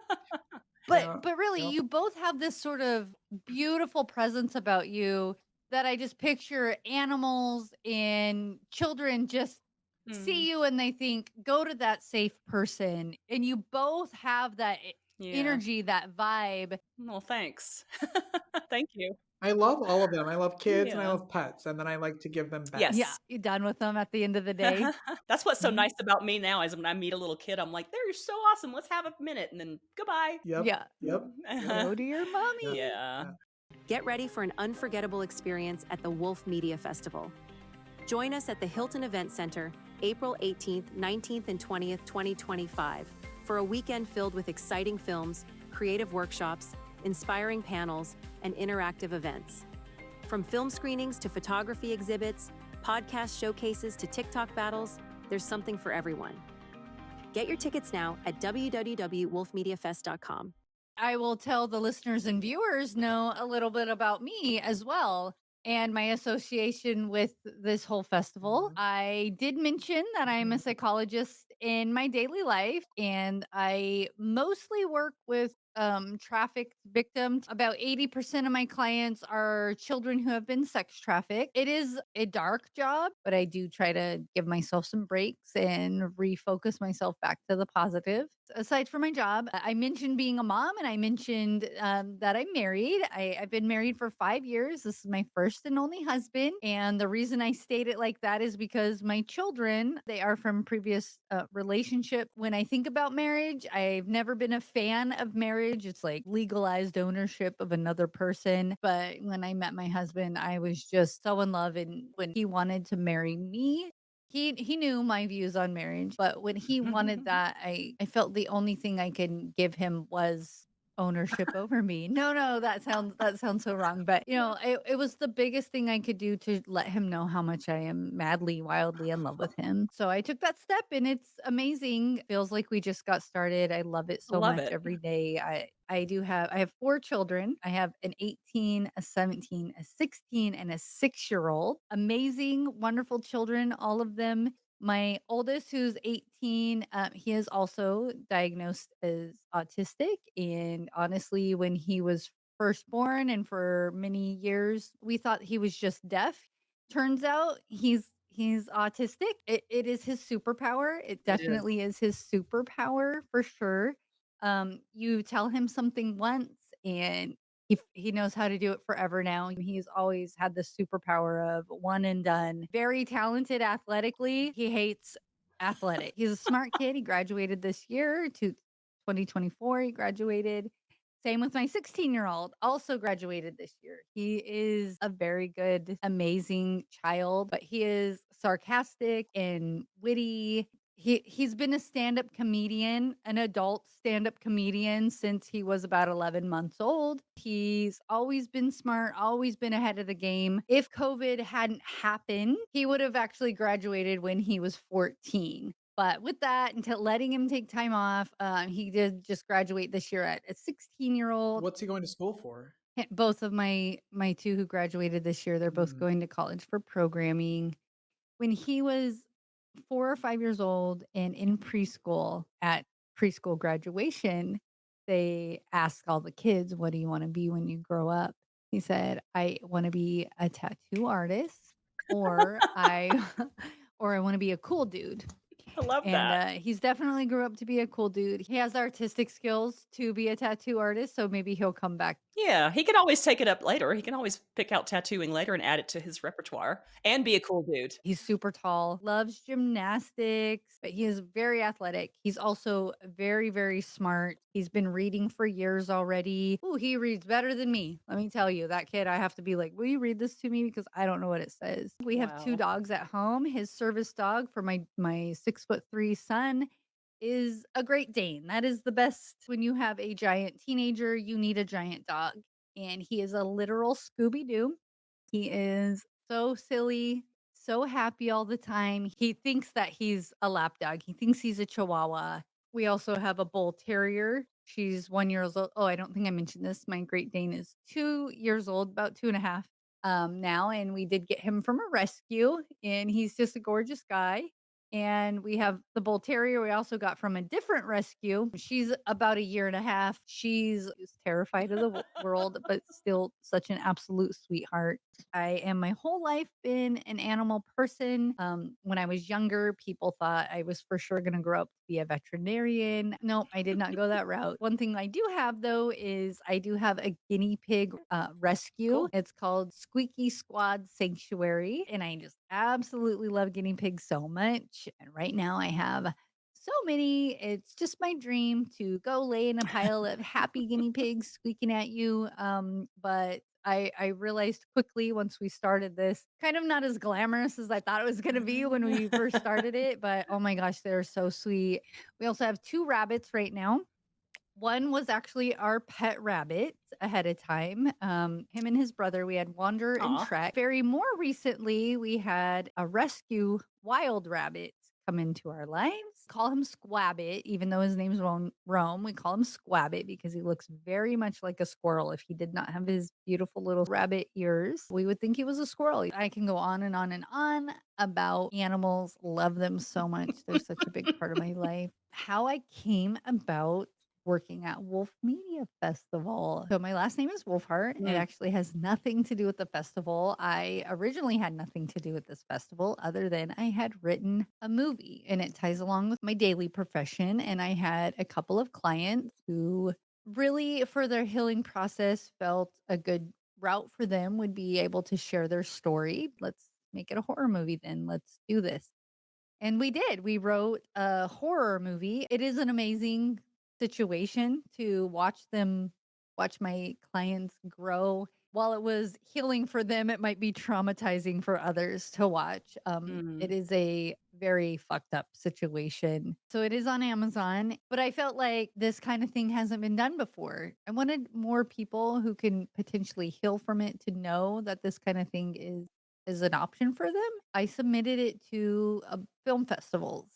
But Yeah, really, yeah. you both have this sort of beautiful presence about you that I just picture animals and children just Mm. see you and they think, go to that safe person. And you both have that Yeah. energy, that vibe. Well, thanks. Thank you. I love all of them. I love kids and I Yeah. love pets, and then I like to give them back. Yeah, Yes. you done with them at the end of the day. That's what's so Mhm. nice about me now is when I meet a little kid, I'm like, "They're so awesome. Let's have a minute," and then goodbye. Yep. Yeah. Yep. Go to your mommy. Yeah. Yeah. Yeah. Get ready for an unforgettable experience at the Wolf Media Festival. Join us at the Hilton Event Center, April 18th, 19th, and 20th, 2025, for a weekend filled with exciting films, creative workshops, inspiring panels, and interactive events. From film screenings to photography exhibits, podcast showcases to TikTok battles, there's something for everyone. Get your tickets now at www.wolfmediafest.com. I will tell the listeners and viewers know a little bit about me as well and my association with this whole festival. Mhm. I did mention that I'm a psychologist in my daily life and I mostly work with trafficked victims. About 80% of my clients are children who have been sex trafficked. It is a dark job, but I do try to give myself some breaks and refocus myself back to the positive. Aside from my job, I mentioned being a mom and I mentioned that I'm married. I've been married for 5 years. This is my first and only husband. And the reason I state it like that is because my children, they are from previous relationship. When I think about marriage, I've never been a fan of marriage. It's like legalized ownership of another person. But when I met my husband, I was just so in love. And when he wanted to marry me, he knew my views on marriage, but when he wanted that, I felt the only thing I could give him was ownership over me. No, that sounds so wrong, but it was the biggest thing I could do to let him know how much I am madly, wildly in love with him. So I took that step and it's amazing. Feels like we just got started. I love it so Love much it. every day. I have 4 children. I have an 18, a 17, a 16, and a 6-year-old. Amazing, wonderful children, all of them. My oldest, who's 18, he is also diagnosed as autistic. And honestly, when he was first born and for many years, we thought he was just deaf. Turns out he's autistic. It is his superpower. It It is. definitely is his superpower for sure. You tell him something once and he knows how to do it forever now. He's always had the superpower of one and done. Very talented athletically. He hates athletic. He's a smart kid. He graduated this year to 2024. He graduated. Same with my 16-year-old, also graduated this year. He is a very good, amazing child, but he is sarcastic and witty. He's been a stand-up comedian, an adult stand-up comedian since he was about 11 months old. He's always been smart, always been ahead of the game. If COVID hadn't happened, he would have actually graduated when he was 14. But with that, until letting him take time off, he did just graduate this year at a 16-year-old. What's he going to school for? Both of my 2 who graduated this year, they're both Mm. going to college for programming. When he was 4 or 5 years old and in preschool, at preschool graduation, they asked all the kids, "What do you want to be when you grow up?" He said, "I want to be a tattoo artist, or I or I want to be a cool dude." I love And that. he's definitely grew up to be a cool dude. He has artistic skills to be a tattoo artist, so maybe he'll come back. Yeah, he can always take it up later. He can always pick out tattooing later and add it to his repertoire and be a cool dude. He's super tall, loves gymnastics, but he is very athletic. He's also very, very smart. He's been reading for years already. Ooh, he reads better than me. Let me tell you, that kid, I have to be like, will you read this to me? Because I don't know what it says. We have 2 Wow. dogs at home. His service dog for my 6'3" son is a Great Dane. That is the best. When you have a giant teenager, you need a giant dog. And he is a literal Scooby Doo. He is so silly, so happy all the time. He thinks that he's a lap dog. He thinks he's a chihuahua. We also have a bull terrier. She's 1 year old. Oh, I don't think I mentioned this. My Great Dane is 2 years old, about 2.5 now. And we did get him from a rescue, and he's just a gorgeous guy. And we have the bull terrier we also got from a different rescue. She's about 1.5 years. She's terrified of the world, but still such an absolute sweetheart. I am my whole life been an animal person. When I was younger, people thought I was for sure going to grow up to be a veterinarian. Nope, I did not go that route. One thing I do have though is I do have a guinea pig rescue. Cool. It's called Squeaky Squad Sanctuary, and I just absolutely love guinea pigs so much. And right now I have so many. It's just my dream to go lay in a pile of happy guinea pigs squeaking at you. But I realized quickly once we started this, kind of not as glamorous as I thought it was going to be when we first started it. But oh my gosh, they're so sweet. We also have 2 rabbits right now. One was actually our pet rabbit ahead of time. Him and his brother, we had Wander and Aw. Trek. Very more recently, we had a rescue wild rabbit come into our lives. Call him Squabbit, even though his name's Rome. We call him Squabbit because he looks very much like a squirrel. If he did not have his beautiful little rabbit ears, we would think he was a squirrel. I can go on and on and on about animals. Love them so much. They're such a big part of my life. How I came about working at Wolf Media Festival. So my last name is Wolfheart. It Mm. actually has nothing to do with the festival. I originally had nothing to do with this festival other than I had written a movie, and it ties along with my daily profession. And I had a couple of clients who really, for their healing process, felt a good route for them would be able to share their story. Let's make it a horror movie then. Let's do this. And we did. We wrote a horror movie. It is an amazing situation to watch my clients grow. While it was healing for them, it might be traumatizing for others to watch. It Mm. is a very fucked up situation. So it is on Amazon, but I felt like this kind of thing hasn't been done before. I wanted more people who can potentially heal from it to know that this kind of thing is an option for them. I submitted it to film festivals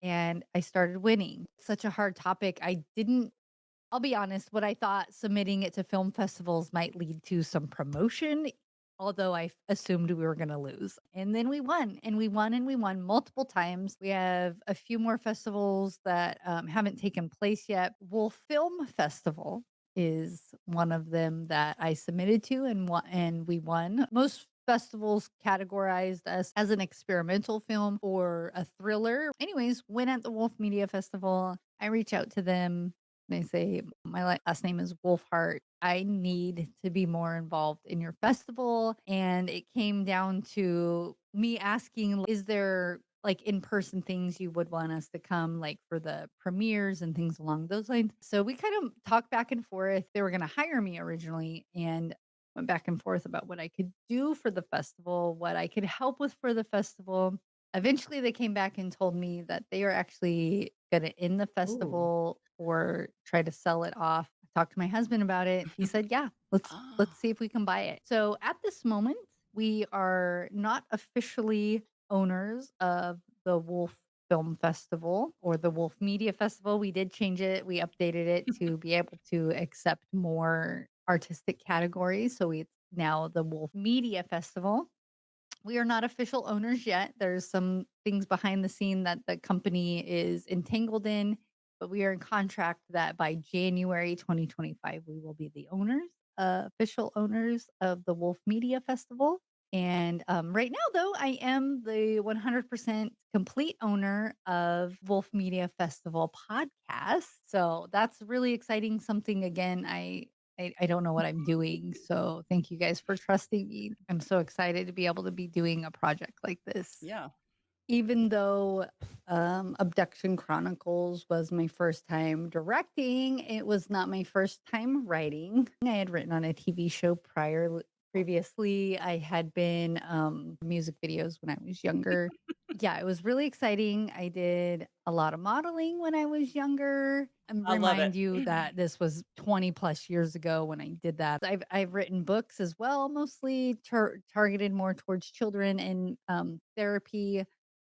and I started winning. Such a hard topic. I'll be honest, what I thought submitting it to film festivals might lead to some promotion, although I assumed we were going to lose. And then we won and we won and we won multiple times. We have a few more festivals that haven't taken place yet. Wolf Film Festival is one of them that I submitted to and we won. Most festivals categorized us as an experimental film or a thriller. Anyways, went at the Wolf Media Festival. I reach out to them. They say, my last name is Wolfheart. I need to be more involved in your festival. And it came down to me asking, is there like in-person things you would want us to come, like for the premieres and things along those lines? So we kind of talked back and forth. They were going to hire me originally and went back and forth about what I could do for the festival, what I could help with for the festival. Eventually, they came back and told me that they are actually going to end the Ooh. festival or try to sell it off. I talked to my husband about it. He said, "Yeah, let's Ah. see if we can buy it." So at this moment, we are not officially owners of the Wolf Film Festival or the Wolf Media Festival. We did change it. We updated it to be able to accept more artistic categories. So it's now the Wolf Media Festival. We are not official owners yet. There's some things behind the scene that the company is entangled in, but we are in contract that by January 2025, we will be the owners, official owners of the Wolf Media Festival. And right now, though, I am the 100% complete owner of Wolf Media Festival podcast. So that's really exciting. Something again, I don't know what I'm doing. So thank you guys for trusting me. I'm so excited to be able to be doing a project like this. Yeah. Even though Abduction Chronicles was my first time directing, it was not my first time writing. I had written on a TV show previously. I had been music videos when I was younger. Yeah, it was really exciting. I did a lot of modeling when I was younger. And I love it. remind you that this was 20 plus years ago when I did that. I've written books as well, mostly targeted more towards children and therapy.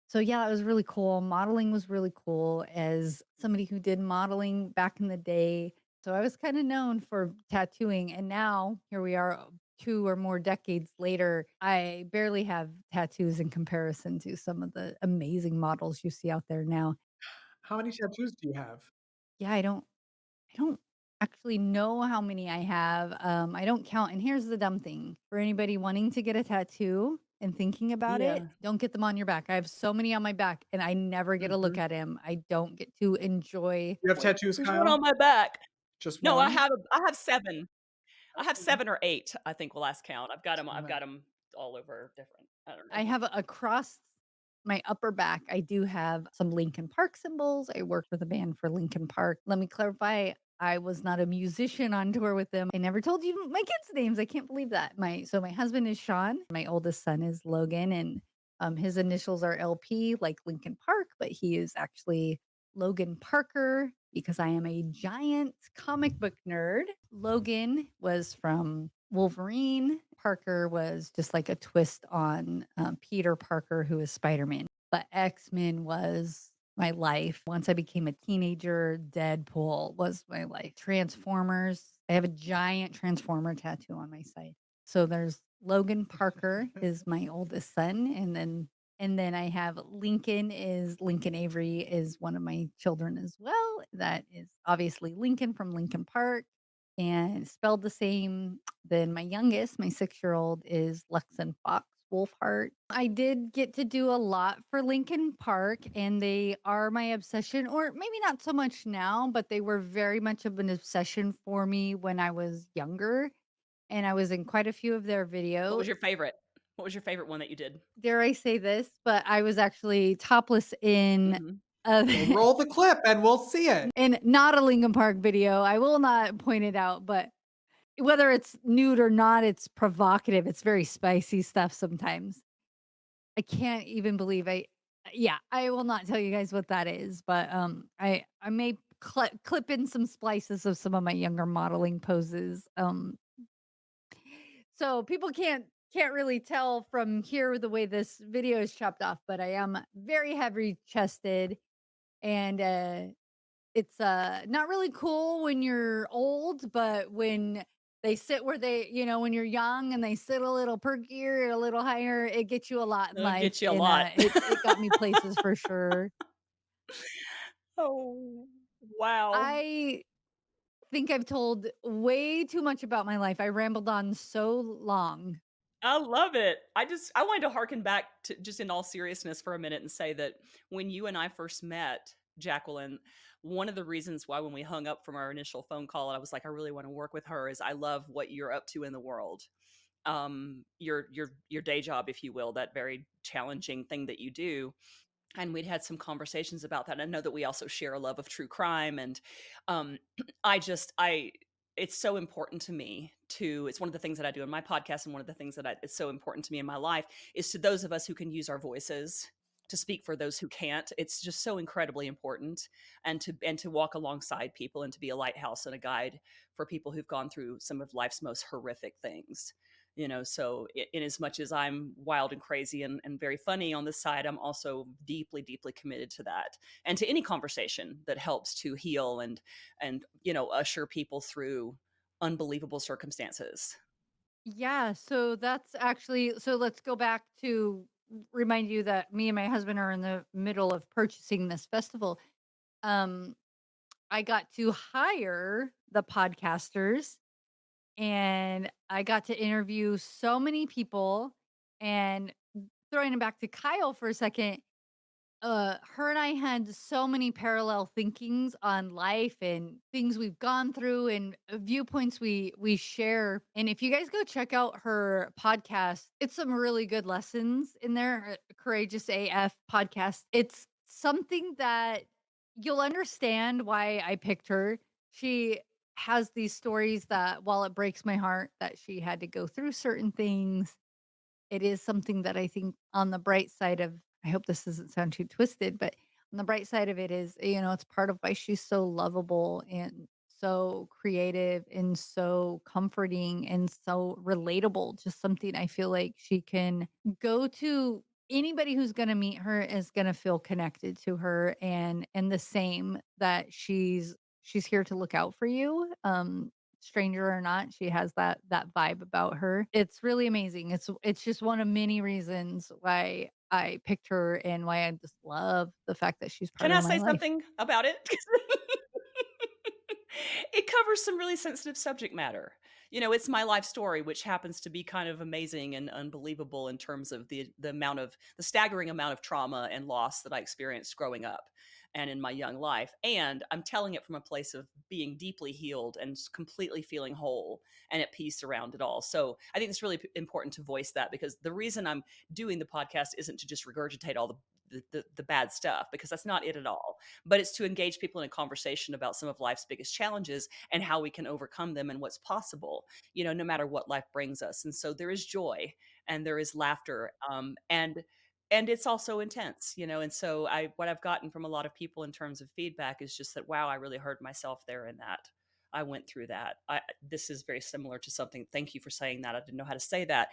So yeah, it was really cool. Modeling was really cool as somebody who did modeling back in the day. So I was kind of known for tattooing. And now here we are 2 or more decades later. I barely have tattoos in comparison to some of the amazing models you see out there now. How many tattoos do you have? Yeah, I don't actually know how many I have. I don't count. And here's the dumb thing for anybody wanting to get a tattoo and thinking about it, Yeah. don't get them on your back. I have so many on my back and I never get to look Mhm. at him. I don't get to enjoy. You have tattoos, There's one Kyle? on my back. Just No, I one? have 7. I have 7 or 8, I think, last count. I've got them. I've got Seven. them all over different. I don't I know. have across my upper back, I do have some Linkin Park symbols. I worked with a band for Linkin Park. Let me clarify. I was not a musician on tour with them. I never told you my kids' names. I can't believe that. My husband is Sean. My oldest son is Logan, and his initials are LP, like Linkin Park, but he is actually Logan Parker because I am a giant comic book nerd. Logan was from Wolverine. Parker was just like a twist on Peter Parker, who is Spider Man. But X-Men was my life. Once I became a teenager, Deadpool was my life. Transformers. I have a giant Transformer tattoo on my side. So there's Logan Parker is my oldest son, and then I have Lincoln Avery is one of my children as well. That is obviously Lincoln from Lincoln Park and spelled the same. Then my youngest, my 6-year-old, is Lexan Fox Wolfheart. I did get to do a lot for Lincoln Park, and they are my obsession, or maybe not so much now, but they were very much of an obsession for me when I was younger. And I was in quite a few of their What videos. was your favorite? What was your favorite one that you did? Dare I say this? But I was actually topless in Mhm. Well, roll the clip and we'll see it. in not a Lincoln Park video. I will not point it out, but whether it's nude or not, it's provocative. It's very spicy stuff sometimes. I can't even believe I will not tell you guys what that is, but I may clip in some splices of some of my younger modeling poses. So people can't really tell from here the way this video is chopped off, but I am very heavy chested and it's not really cool when you're old, but when they sit where when you're young and they sit a little perkier, a little higher, it gets you a lot in It'll life. get you a And lot. it got me places for sure. Oh, wow. I think I've told way too much about my life. I rambled on so long. I love it. I wanted to harken back to, just in all seriousness, for a minute and say that when you and I first met, Jacquelynn, one of the reasons why when we hung up from our initial phone call, I was like, I really want to work with her, is I love what you're up to in the world. Your day job, if you will, that very challenging thing that you do. And we'd had some conversations about that. And I know that we also share a love of true crime. And um, I it's so important to me to, it's one of the things that I do in my podcast. And one of the things that it's so important to me in my life is to those of us who can use our voices to speak for those who can't. It's just so incredibly important. And to walk alongside people and to be a lighthouse and a guide for people who've gone through some of life's most horrific things. So in as much as I'm wild and crazy and very funny on this side, I'm also deeply, deeply committed to that and to any conversation that helps to heal and usher people through unbelievable circumstances. Yeah, so that's actually so let's go back to remind you that me and my husband are in the middle of purchasing this festival. Um I got to hire the podcasters and I got to interview so many people And throwing it back to Kyle for a second, her and I had so many parallel thinkings on life and things we've gone through and viewpoints we share. And if you guys go check out her podcast, it's some really good lessons in there. Courageous AF podcast. It's something that you'll understand why I picked her. She has these stories that, while it breaks my heart that she had to go through certain things, it is something that I think on the bright side of, I hope this doesn't sound too twisted, but on the bright side of it is, it's part of why she's so lovable and so creative and so comforting and so relatable. Just something I feel like she can go to. Anybody who's going to meet her is going to feel connected to her, and the same, that she's here to look out for you. Stranger or not, she has that vibe about her. It's really amazing. It's just one of many reasons why I picked her and why I just love the fact that she's part Can of I my say life. something about it? It covers some really sensitive subject matter. It's my life story, which happens to be kind of amazing and unbelievable in terms of the staggering amount of trauma and loss that I experienced growing up and in my young life. And I'm telling it from a place of being deeply healed and completely feeling whole and at peace around it all. So I think it's really important to voice that, because the reason I'm doing the podcast isn't to just regurgitate all the bad stuff, because that's not it at all, but it's to engage people in a conversation about some of life's biggest challenges and how we can overcome them and what's possible, no matter what life brings us. And so there is joy and there is laughter, and it's also intense, and so what I've gotten from a lot of people in terms of feedback is just that, wow, I really heard myself there in that. I went through that. This is very similar to something. Thank you for saying that. I didn't know how to say that.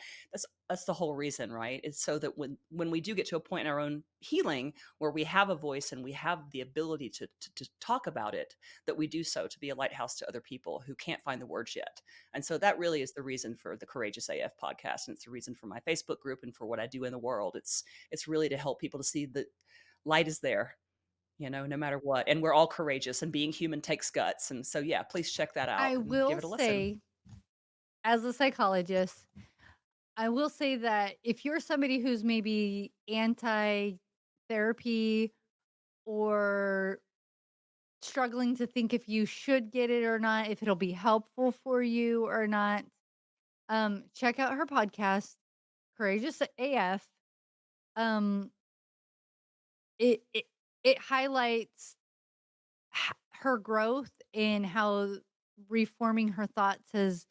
That's the whole reason, right? It's so that when we do get to a point in our own healing where we have a voice and we have the ability to talk about it, that we do so to be a lighthouse to other people who can't find the words yet. And so that really is the reason for the Courageous AF podcast, and it's the reason for my Facebook group and for what I do in the world. It's really to help people to see that light is there, no matter what. And we're all courageous, and being human takes guts. And so, yeah, please check that out I and give will it a listen. say, as a psychologist, I will say that if you're somebody who's maybe anti therapy or struggling to think if you should get it or not, if it'll be helpful for you or not, check out her podcast, Courageous AF. Um, it highlights her growth and how reforming her thoughts has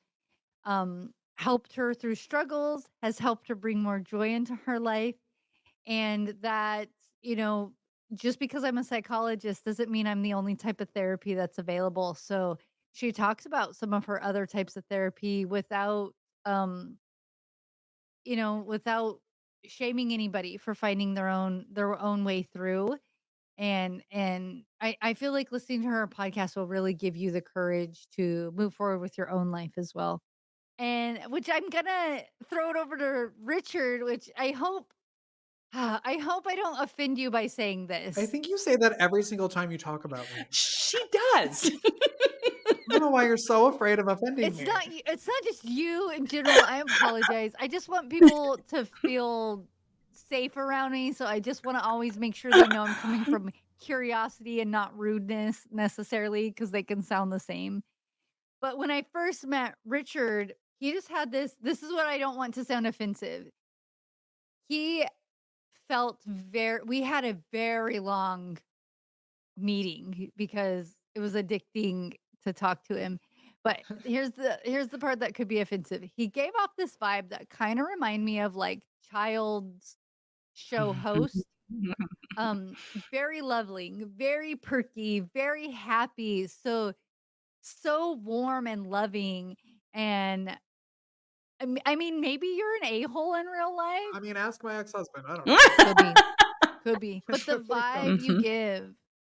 helped her through struggles, has helped her bring more joy into her life, and that, you know, just because I'm a psychologist doesn't mean I'm the only type of therapy that's available. So she talks about some of her other types of therapy without, um, without shaming anybody for finding their own way through. And I feel like listening to her podcast will really give you the courage to move forward with your own life as well. And which I'm gonna throw it over to Richard, which I hope I don't offend you by saying I this. think you say that every single time you talk about me. She does. I don't know why you're so afraid of offending It's me. not just you in general. I apologize. I just want people to feel safe around me, so I just want to always make sure they know I'm coming from curiosity and not rudeness necessarily, because they can sound the same. But when I first met Richard, he just had this is what I don't want to sound offensive. He we had a very long meeting because it was addicting to talk to him. But here's the part that could be offensive. He gave off this vibe that kind of remind me of like child's show host. Um, Very lovely, very perky, very happy, so warm and loving. And I mean, maybe you're an a-hole in real life. I mean, ask my ex-husband. I don't know. Could be. But the vibe you give,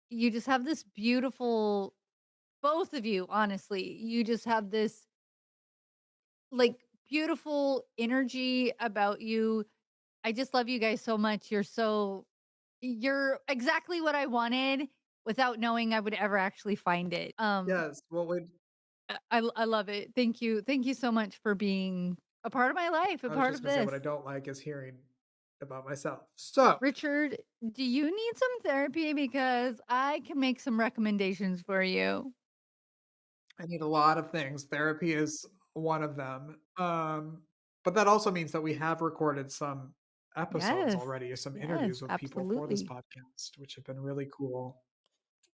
you just have this beautiful, both of you, honestly, you just have this like beautiful energy about you. I just love you guys so much. You're exactly what I wanted without knowing I would ever actually find it. Yes. Well, I love it. Thank you. Thank you so much for being a part of my life, a I was part just of gonna say this. what I don't like is hearing about myself. So Richard, do you need some therapy? Because I can make some recommendations for you. I need a lot of things. Therapy is one of them. But that also means that we have recorded some episodes Yes. already, some interviews Yes, with people for this absolutely. podcast, which have been really cool.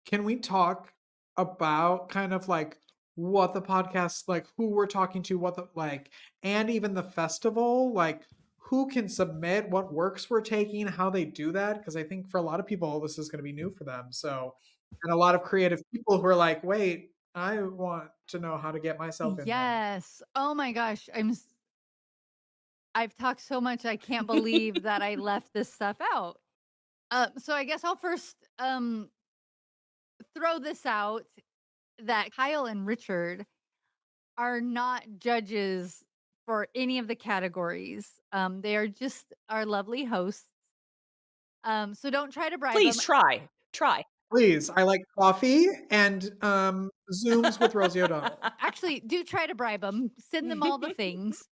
Can we talk about kind of like what the podcast, like who we're talking to, what the like, and even the festival, like who can submit, what works we're taking, how they do that? Because I think for a lot of people, this is going to be new for them. So, and a lot of creative people who are like, wait, I want to know how to get myself in there. Yes. Oh my gosh. I've talked so much. I can't believe that I left this stuff out. So I guess I'll first throw this out that Kyle and Richard are not judges for any of the categories. They are just our lovely hosts. So don't try to bribe Please them. try. Please, I like coffee and Zooms with Rosie O'Donnell. Actually, do try to bribe them. Send them all the things.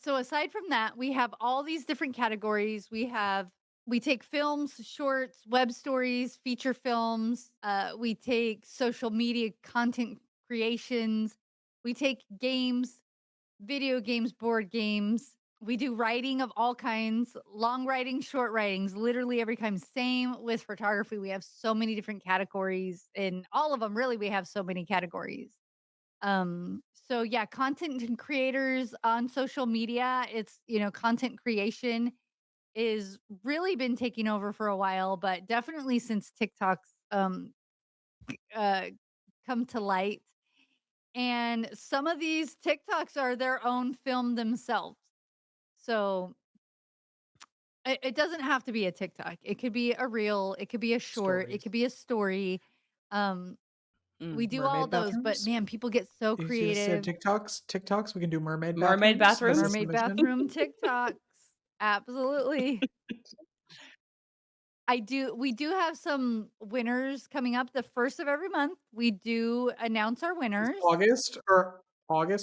So aside from that, we have all these different categories. We take films, shorts, web stories, feature films. We take social media content creations. We take games, video games, board games. We do writing of all kinds, long writing, short writings, literally every kind. Same with photography. We have so many different categories. In all of them, really, we have so many categories. So yeah, content and creators on social media, it's, content creation is really been taking over for a while, but definitely since TikTok's uh come to light. And some of these TikToks are their own film themselves. So it doesn't have to be a TikTok. It could be a reel, it could be a short, it Stories. could be a story. Um we do all Mermaid those, but bathrooms? man, people get so You just said creative. TikToks. We can do mermaid Mermaid bathrooms. As a bathrooms? Mermaid submission. bathroom TikToks. Absolutely. We do have some winners coming up the first of every month. We do announce our winners. August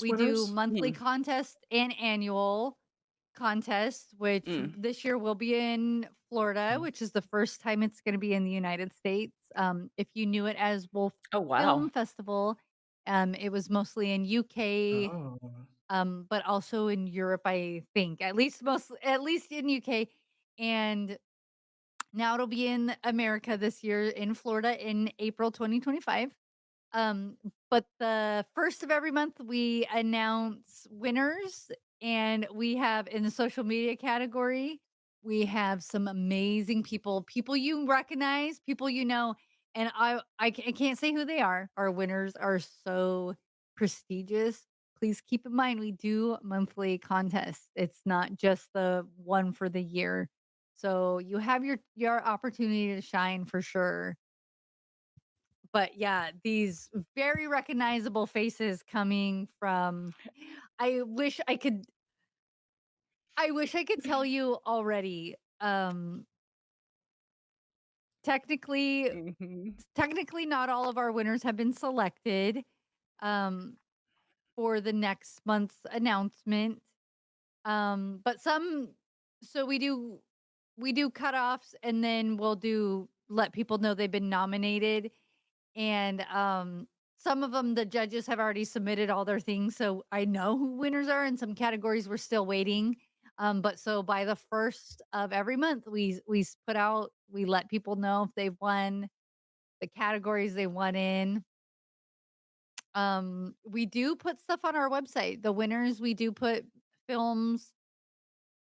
We do winners. monthly contests and annual contests, which Mm. this year will be in Florida, Mm. which is the first time it's going to be in the United States. If you knew it as Wolf Oh, wow. Film Festival, it was mostly in UK, Oh. but also in Europe, I think. At least in UK, and now it'll be in America this year in Florida in April 2025. But the first of every month we announce winners, and we have in the social media category, we have some amazing people you recognize, people you know, and I can't say who they are. Our winners are so prestigious. Please keep in mind we do monthly contests. It's not just the one for the year. So you have your opportunity to shine for sure. But yeah, these very recognizable faces coming from I wish I could tell you already. Technically Mhm. technically not all of our winners have been selected um for the next month's announcement. But some so we do cutoffs, and then we'll do let people know they've been nominated. And some of them the judges have already submitted all their things, so I know who winners are. In some categories we're still waiting. But so by the first of every month we let people know if they've won, the categories they won in. We do put stuff on our website. The winners, we do put films,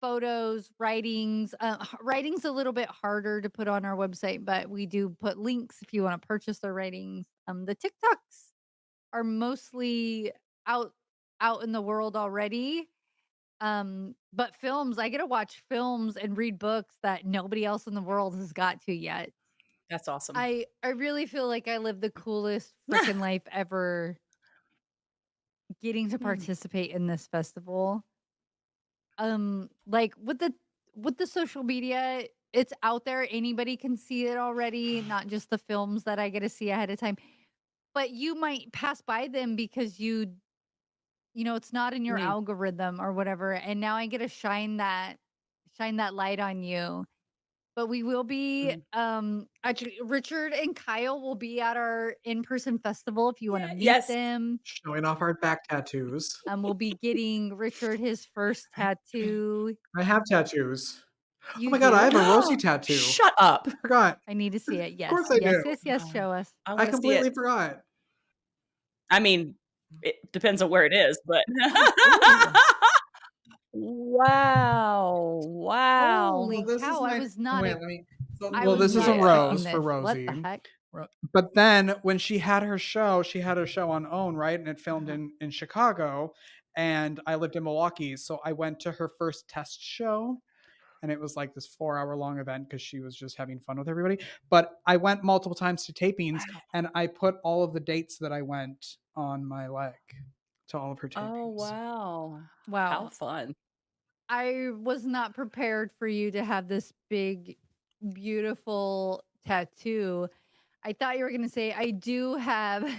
photos, writings. Writing's a little bit harder to put on our website, but we do put links if you want to purchase their writings. The TikToks are mostly out out in the world already. But films, I get to watch films and read books that nobody else in the world has got to yet. That's awesome. I really feel like I live the coolest freaking life ever getting to participate in this festival. Like with the social media, it's out there. Anybody can see it already, not just the films that I get to see ahead of time. But you might pass by them because it's not in your Mm. algorithm or whatever. And now I get to shine that light on you. But we will be actually Richard and Kyle will be at our in-person festival if you want to meet Yes. them. Showing off our back tattoos. We'll be getting Richard his first tattoo. I have tattoos. You Oh my God, I do? have a Rosie tattoo. Shut up. Forgot. I need to see it. Yes. course I yes, do. yes, yes. Show us. I I want to see completely it. forgot. I mean, it depends on where it is, but wow. Wow. Holy Well, this is cow! I my was not. wait, e- let me so, I well, was this is not a expecting rose for this. What Rosie. the heck? But then when she had her show on OWN, right? And it filmed in Chicago. And I lived in Milwaukee. So I went to her first test show. And it was like this 4-hour long event because she was just having fun with everybody. But I went multiple times to tapings and I put all of the dates that I went on my leg to all of her tapings. Oh, wow. How Wow. fun. I was not prepared for you to have this big, beautiful tattoo. I thought you were going to say, I do have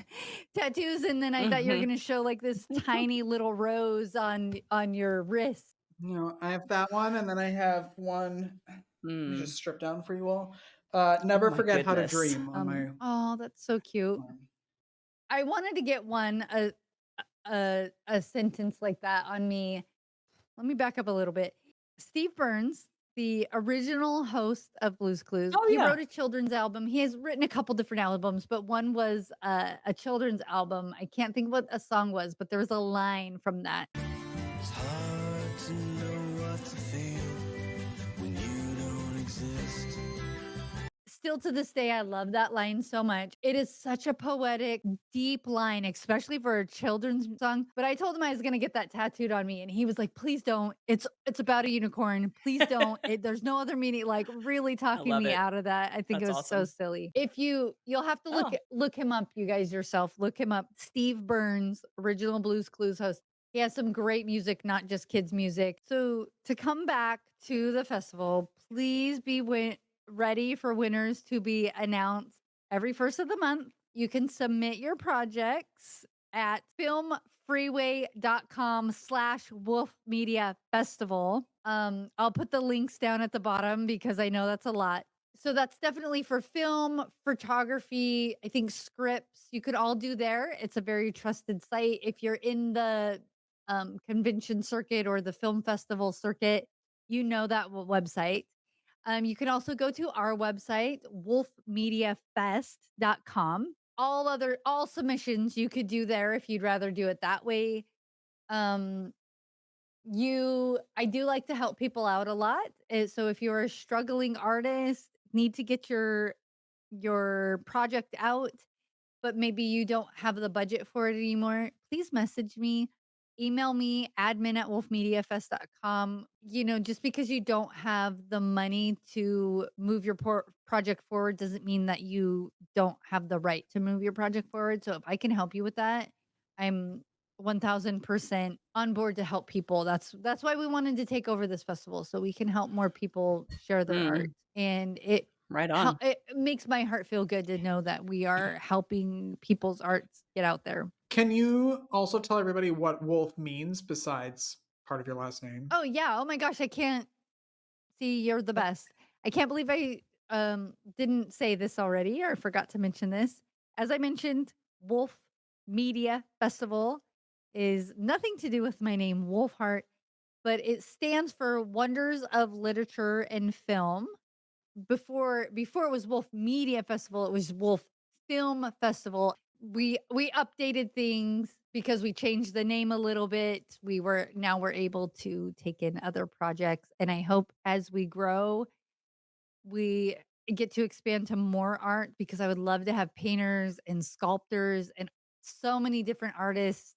tattoos. And then I thought you were Mhm. going to show like this tiny little rose on your wrist. I have that one, and then I have one. Let me Mm. just strip down for you all. Never my forget how to goodness. dream on my Oh, that's so cute. arm. I wanted to get one a sentence like that on me. Let me back up a little bit. Steve Burns, the original host of Blue's Clues, Oh, he yeah. wrote a children's album. He has written a couple different albums, but one was a children's album. I can't think what a song was, but there was a line from that. It's hard to know what to feel when you don't exist. Still to this day, I love that line so much. It is such a poetic, deep line, especially for a children's song. But I told him I was going to get that tattooed on me, and he was like, "Please don't. It's about a unicorn. Please don't. There's no other meaning." Like really talking love me it. out of that. I think That's it was so awesome. silly. If you'll have to Oh. look him up, you guys yourself. Look him up. Steve Burns, original Blues Clues host. He has some great music, not just kids' music. So to come back to the festival, please be ready for winners to be announced every first of the month. You can submit your projects at filmfreeway.com/Wolf Media Festival. I'll put the links down at the bottom because I know that's a lot. So that's definitely for film, photography, I think scripts. You could all do there. It's a very trusted site. If you're in the convention circuit or the film festival circuit, you know that website. You can also go to our website, wolfmediafest.com. All submissions you could do there if you'd rather do it that way. I do like to help people out a lot. So if you're a struggling artist, need to get your project out, but maybe you don't have the budget for it anymore, please message me. Email me, admin@wolfmediafest.com. Just because you don't have the money to move your project forward doesn't mean that you don't have the right to move your project forward. So if I can help you with that, I'm 1000% on board to help people. That's why we wanted to take over this festival, so we can help more people share their art. And Right on. it makes my heart feel good to know that we are helping people's arts get out there. Can you also tell everybody what Wolf means besides part of your last name? Oh yeah. Oh my gosh, I can't see. You're the best. I can't believe I didn't say this already or forgot to mention this. As I mentioned, Wolf Media Festival is nothing to do with my name, Wolfheart, but it stands for Wonders of Literature and Film. Before it was Wolf Media Festival, it was Wolf Film Festival. We updated things because we changed the name a little bit. We're able to take in other projects, and I hope as we grow, we get to expand to more art because I would love to have painters and sculptors and so many different artists.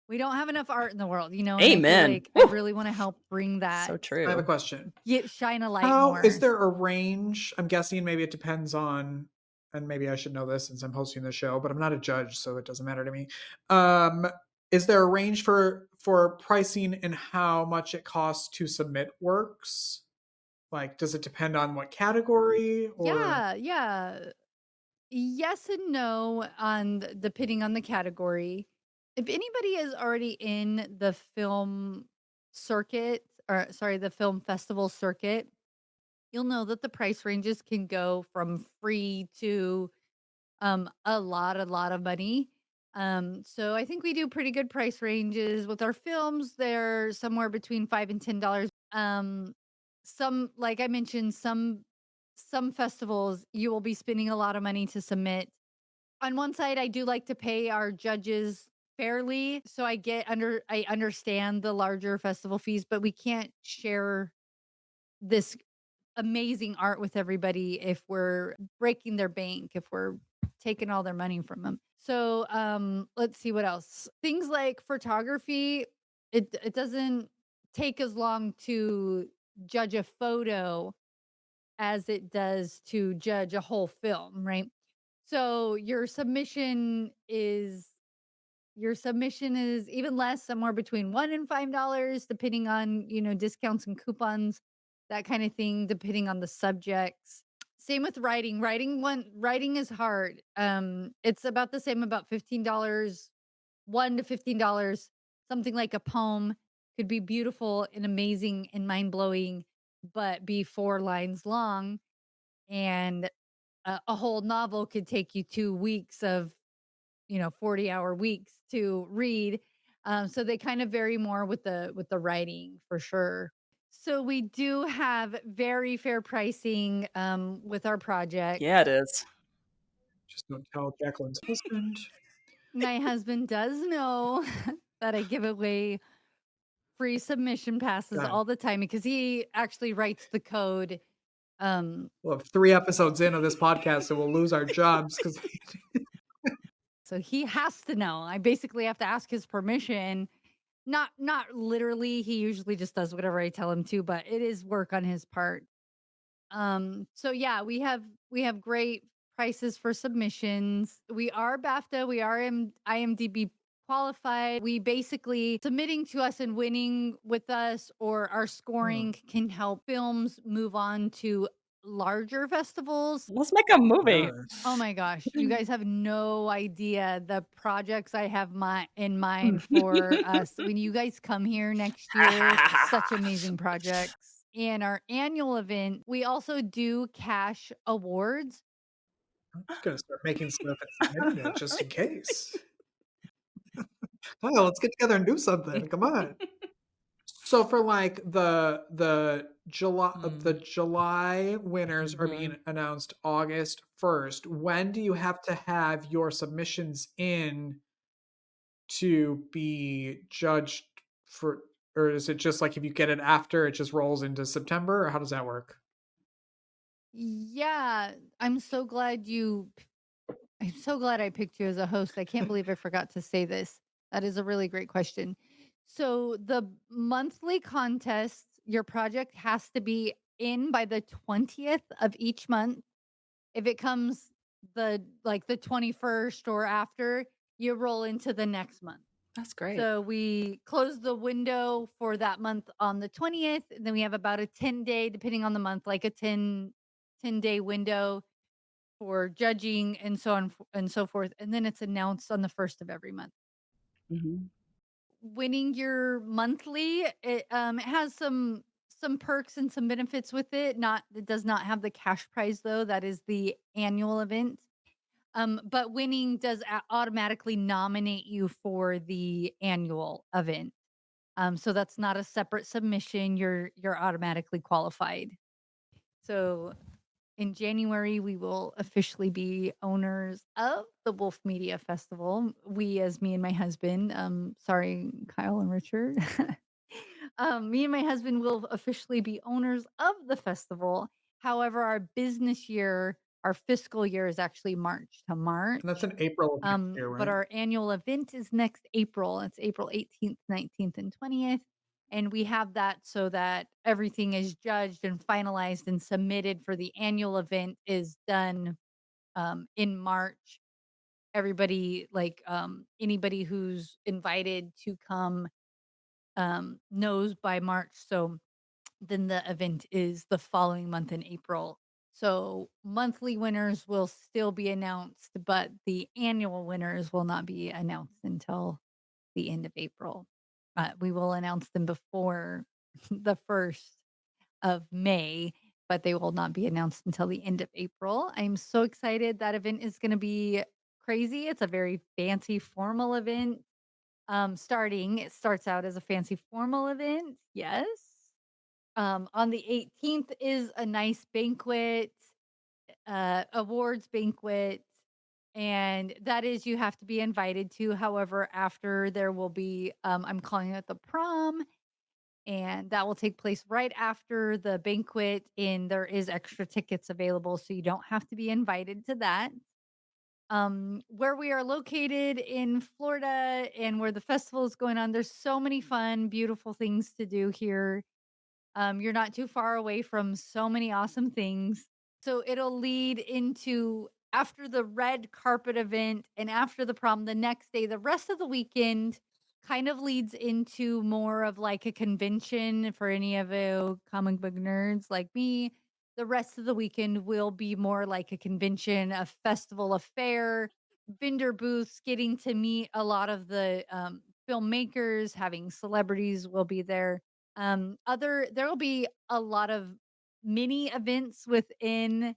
We don't have enough art in the world, and I feel Amen. like I really want to help bring that. So I true. have a question. Shine a light How more. is there a range? I'm guessing maybe it depends on, and maybe I should know this since I'm hosting the show, but I'm not a judge, so it doesn't matter to me. Is there a range for pricing and how much it costs to submit works? Like, does it depend on what category? Or Yeah. Yes and no depending on the category. If anybody is already in the film circuit, or sorry, the film festival circuit, you'll know that the price ranges can go from free to a lot of money. So I think we do pretty good price ranges with our films. They're somewhere between $5 and $10. Some, like I mentioned, some festivals you will be spending a lot of money to submit. On one side, I do like to pay our judges fairly, so I understand the larger festival fees, but we can't share this amazing art with everybody if we're breaking their bank, if we're taking all their money from them. So, let's see what else. Things like photography, it doesn't take as long to judge a photo as it does to judge a whole film, right? So your submission is even less, somewhere between $1 and $5, depending on, discounts and coupons, that kind of thing, depending on the subjects. Same with writing. Writing is hard. It's about the same, about $15, $1 to $15. Something like a poem could be beautiful and amazing and mind blowing, but be 4 lines long, and a whole novel could take you 2 weeks of 40-hour weeks to read. So they kind of vary more with the writing for sure. So we do have very fair pricing with our project. Yeah, it is. Just don't tell Jacquelynn's husband. My husband does know that I give away free submission passes God. all the time because he actually writes the code. Well, 3 episodes in of this podcast, so we'll lose our jobs because So he has to know. I basically have to ask his permission. Not literally. He usually just does whatever I tell him to, but it is work on his part. So yeah, we have great prices for submissions. We are BAFTA, we are IMDb qualified. We basically submitting to us and winning with us, or our scoring can help films move on to larger festivals. Let's make a movie. Oh my gosh, you guys have no idea the projects I have in mind for us when you guys come here next year. Such amazing projects. And our annual event, we also do cash awards. I'm just gonna start making stuff and submitting it just in case. Kyle, let's get together and do something. Come on. So for like the July winners are being announced August 1st. When do you have to have your submissions in to be judged for, or is it just like if you get it after, it just rolls into September, or how does that work? Yeah, I'm so glad I picked you as a host. I can't believe I forgot to say this. That is a really great question. So the monthly contest, your project has to be in by the 20th of each month. If it comes the 21st or after, you roll into the next month. That's great. So we close the window for that month on the 20th, and then we have about a 10-day, depending on the month, like a 10-day window for judging and so on and so forth. And then it's announced on the first of every month. Mhm. Winning your monthly, it has some perks and some benefits with it. It does not have the cash prize though. That is the annual event. But winning does automatically nominate you for the annual event. So that's not a separate submission. You're automatically qualified. So in January, we will officially be owners of the Wolf Media Festival. We, as me and my husband, sorry, Kyle and Richard. Me and my husband will officially be owners of the festival. However, our business year, our fiscal year is actually March to March. And that's in April of next year, right? But our annual event is next April. It's April 18th, 19th, and 20th. And we have that so that everything is judged and finalized and submitted for the annual event is done in March. Everybody, anybody who's invited to come knows by March. So then the event is the following month in April. So monthly winners will still be announced, but the annual winners will not be announced until the end of April. We will announce them before the 1st of May, but they will not be announced until the end of April. I'm so excited. That event is going to be crazy. It's a very fancy formal event. It starts out as a fancy formal event. Yes. On the 18th is a nice banquet, awards banquet, and that is you have to be invited to. However, after there will be, I'm calling it the prom, and that will take place right after the banquet. And there is extra tickets available, so you don't have to be invited to that. Where we are located in Florida and where the festival is going on, there's so many fun, beautiful things to do here. You're not too far away from so many awesome things. So it'll lead into after the red carpet event and after the prom, the next day, the rest of the weekend kind of leads into more of like a convention for any of you comic book nerds like me. The rest of the weekend will be more like a convention, a festival, a fair, vendor booths, getting to meet a lot of the filmmakers, having celebrities will be there. There will be a lot of mini events within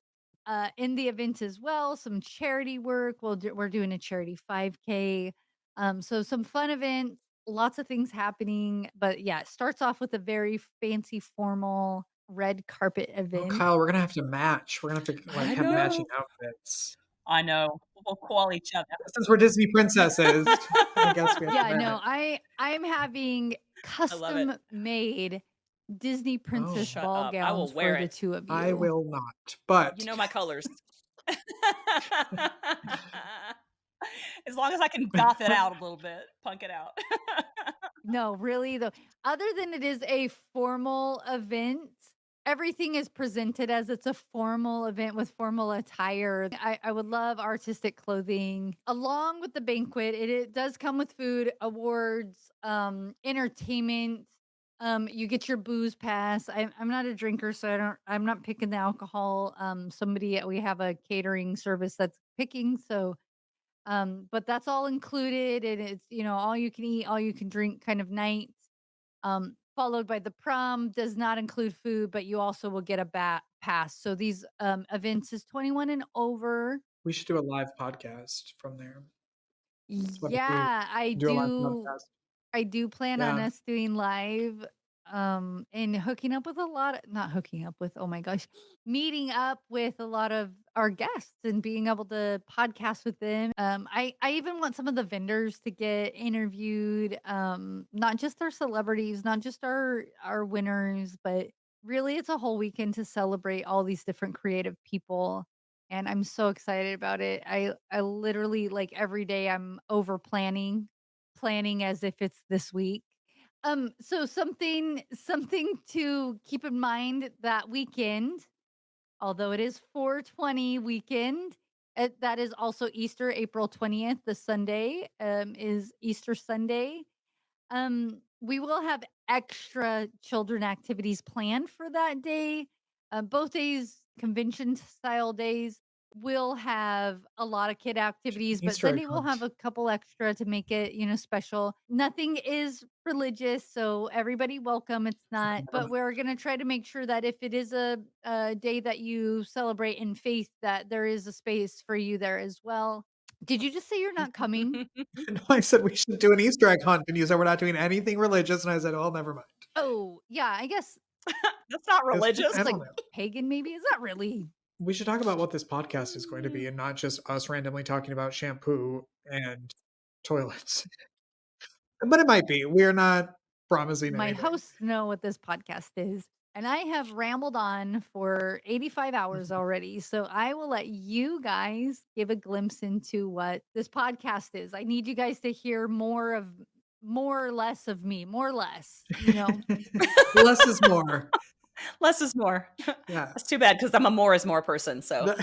in the event as well. Some charity work. We're doing a charity 5K. So some fun events, lots of things happening. But yeah, it starts off with a very fancy, formal red carpet Oh, event. Kyle, we're gonna have to match. We're gonna have to like I have matching know. outfits. I know. We'll call each other. Since we're Disney princesses, I guess we have Yeah, to no, match. I'm having I love it. custom made Disney princess Shut ball up. I will gowns wear for the it. two of I you. will not, but You know my colors. As long as I can goth it out a little bit, punk it out. No, really though. Other than it is a formal event, everything is presented as it's a formal event with formal attire. I would love artistic clothing along with the banquet. It does come with food, awards, entertainment. You get your booze pass. I'm not a drinker, so I'm not picking the alcohol. We have a catering service that's picking, so but that's all included, and it's, all you can eat, all you can drink kind of night. Followed by the prom does not include food, but you also will get a pass. So these events is 21 and over. we should do a live podcast from there. That's what I do. Yeah, Do a live podcast. I do plan on Yeah. us doing live and hooking up with not hooking up with, oh my gosh, meeting up with a lot of our guests and being able to podcast with them. I even want some of the vendors to get interviewed, not just our celebrities, not just our winners, but really it's a whole weekend to celebrate all these different creative people, and I'm so excited about it. I literally like every day I'm over planning as if it's this week. So something to keep in mind that weekend, although it is 420 weekend, that is also Easter, April 20th. The Sunday is Easter Sunday. We will have extra children activities planned for that day. Both days, convention style days, will have a lot of kid activities, but Easter egg Sunday we'll have hunt. a couple extra to make it, special. Nothing is religious, so everybody welcome. It's not, but we're gonna try to make sure that if it is a day that you celebrate in faith, that there is a space for you there as well. Did you just say you're not coming? No, I said we should do an Easter egg hunt, and you said we're not doing anything religious, and I said, "Oh, never mind." Oh, yeah, I guess That's not 'Cause religious. I like don't know. pagan maybe. Is that really? We should talk about what this podcast is going to be, and not just us randomly talking about shampoo and toilets. But it might be. We're not promising My anything. hosts know what this podcast is, and I have rambled on for 85 hours already. So I will let you guys give a glimpse into what this podcast is. I need you guys to hear more or less of me, more or less, Less is more. Less is more. Yeah. That's too bad because I'm a more is more person. So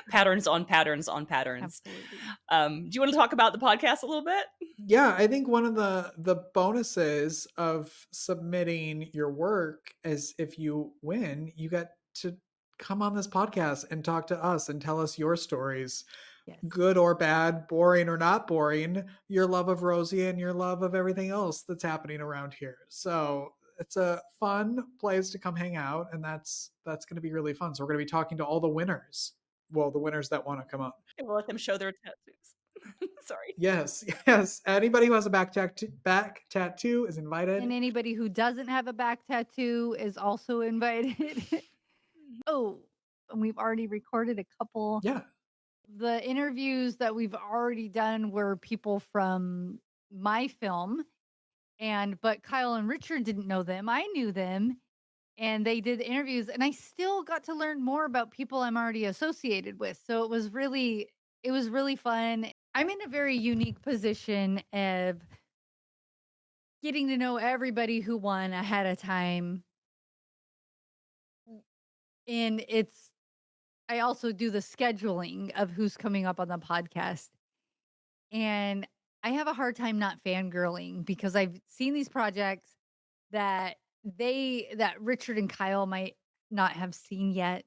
patterns on patterns on patterns. Absolutely. Do you want to talk about the podcast a little bit? Yeah, I think one of the bonuses of submitting your work is if you win, you get to come on this podcast and talk to us and tell us your stories Yes. good or bad, boring or not boring, your love of Rosie and your love of everything else that's happening around here. So it's a fun place to come hang out, and that's going to be really fun. So we're going to be talking to all the winners. Well, the winners that want to come up. And we'll let them show their tattoos. Sorry. Yes, yes. Anybody who has a back tattoo is invited. And anybody who doesn't have a back tattoo is also invited. Oh, and we've already recorded a couple. Yeah. The interviews that we've already done were people from my film, but Kyle and Richard didn't know them. I knew them, and they did the interviews, and I still got to learn more about people I'm already associated with. So it was really fun. I'm in a very unique position of getting to know everybody who won ahead of time. And I also do the scheduling of who's coming up on the podcast. And I have a hard time not fangirling because I've seen these projects that Richard and Kyle might not have seen yet.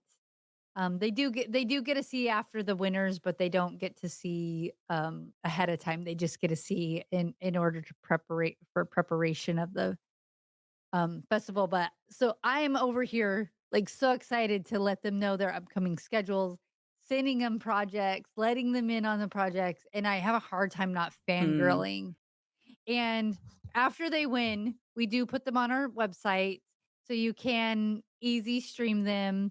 They do get to see after the winners, but they don't get to see ahead of time. They just get to see in order to preparation of the festival. But so I'm over here like so excited to let them know their upcoming schedules, sending them projects, letting them in on the projects, and I have a hard time not fangirling. And after they win, we do put them on our website so you can easy stream them.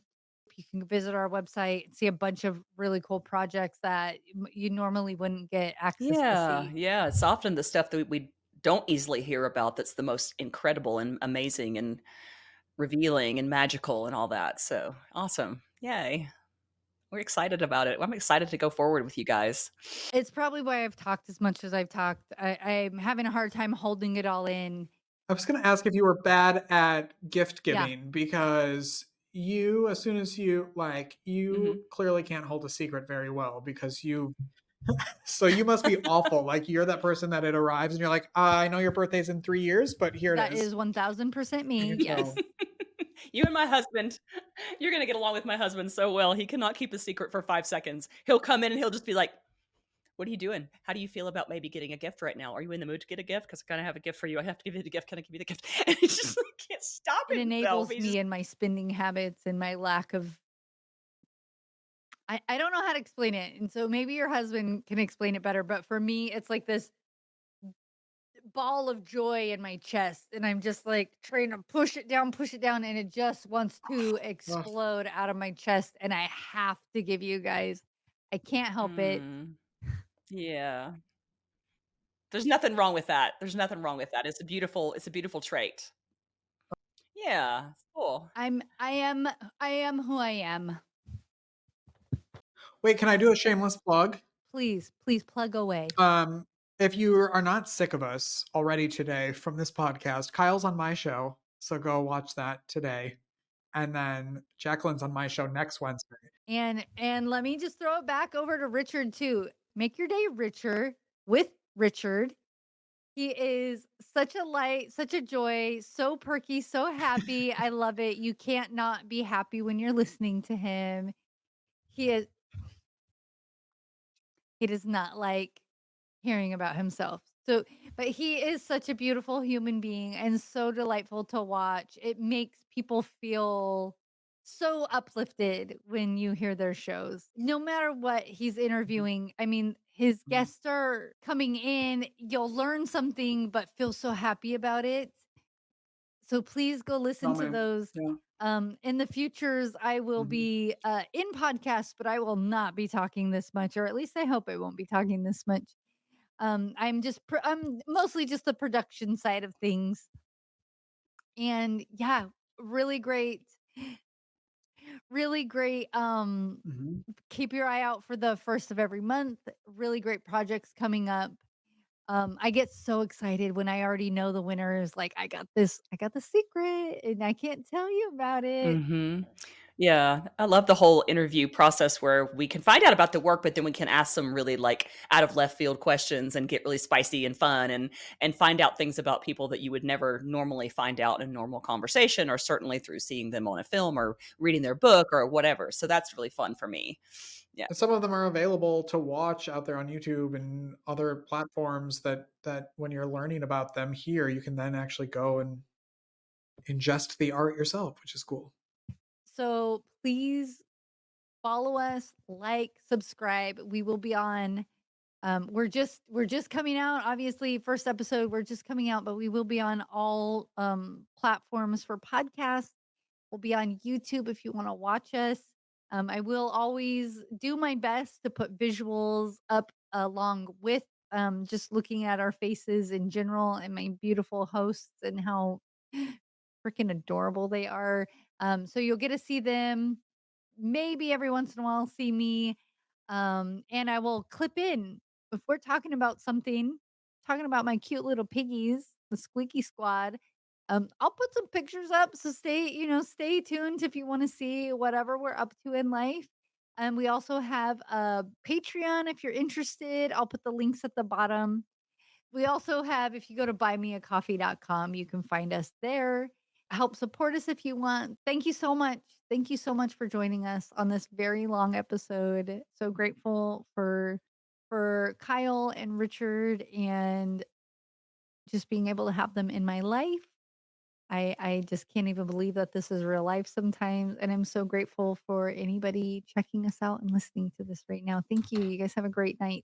You can visit our website and see a bunch of really cool projects that you normally wouldn't get access to see. Yeah. It's often the stuff that we don't easily hear about that's the most incredible and amazing and revealing and magical and all that. So awesome. Yay. We're excited about it. I'm excited to go forward with you guys. It's probably why I've talked as much as I've talked. I'm having a hard time holding it all in. I was going to ask if you were bad at gift giving because you, as soon as you clearly can't hold a secret very well because so you must be awful. Like you're that person that it arrives and you're like, I know your birthday's in 3 years, but here it is. That is 1000% me. Yes. You and my husband, you're going to get along with my husband so well. He cannot keep a secret for 5 seconds. He'll come in and he'll just be like, what are you doing? How do you feel about maybe getting a gift right now? Are you in the mood to get a gift? Because I kind of have a gift for you. I have to give you the gift. Can I give you the gift? And he just can't stop it. It enables me in my spending habits and my lack of. I don't know how to explain it. And so maybe your husband can explain it better. But for me, it's like this ball of joy in my chest. And I'm just like trying to push it down. And it just wants to explode out of my chest. And I have to give you guys. I can't help it. Yeah. There's nothing wrong with that. It's a beautiful trait. Yeah. Cool. I am who I am. Wait, can I do a shameless plug? Please plug away. If you are not sick of us already today from this podcast, Kyle's on my show, so go watch that today. And then Jacquelynn's on my show next Wednesday. And let me just throw it back over to Richard too. Make your day richer with Richard. He is such a light, such a joy, so perky, so happy. I love it. You can't not be happy when you're listening to him. He does not like hearing about himself. So, but he is such a beautiful human being and so delightful to watch. It makes people feel so uplifted when you hear their shows. No matter what he's interviewing, I mean, his guests are coming in, you'll learn something, but feel so happy about it. So please go listen to those. Yeah. In the futures, I will be in podcasts, but I will not be talking this much, or at least I hope I won't be talking this much. I'm mostly just the production side of things. And yeah, really great. Keep your eye out for the first of every month. Really great projects coming up. I get so excited when I already know the winners. Like I got the secret and I can't tell you about it. Yeah, I love the whole interview process where we can find out about the work, but then we can ask some really like out of left field questions and get really spicy and fun and find out things about people that you would never normally find out in normal conversation, or certainly through seeing them on a film or reading their book or whatever. So that's really fun for me. Yeah. And some of them are available to watch out there on YouTube and other platforms that when you're learning about them here, you can then actually go and ingest the art yourself, which is cool. So please follow us, like, subscribe. We will be on. We're just coming out. Obviously, first episode, we're just coming out, but we will be on all platforms for podcasts. We'll be on YouTube if you want to watch us. I will always do my best to put visuals up along with just looking at our faces in general and my beautiful hosts and how freaking adorable they are. So you'll get to see them. Maybe every once in a while, see me. And I will clip in if we're talking about something, talking about my cute little piggies, the Squeaky Squad. I'll put some pictures up. So stay tuned if you want to see whatever we're up to in life. And we also have a Patreon if you're interested. I'll put the links at the bottom. We also have, if you go to buymeacoffee.com, you can find us there. Help support us if you want. Thank you so much. Thank you so much for joining us on this very long episode. So grateful for Kyle and Richard and just being able to have them in my life. I just can't even believe that this is real life sometimes. And I'm so grateful for anybody checking us out and listening to this right now. Thank you. You guys have a great night.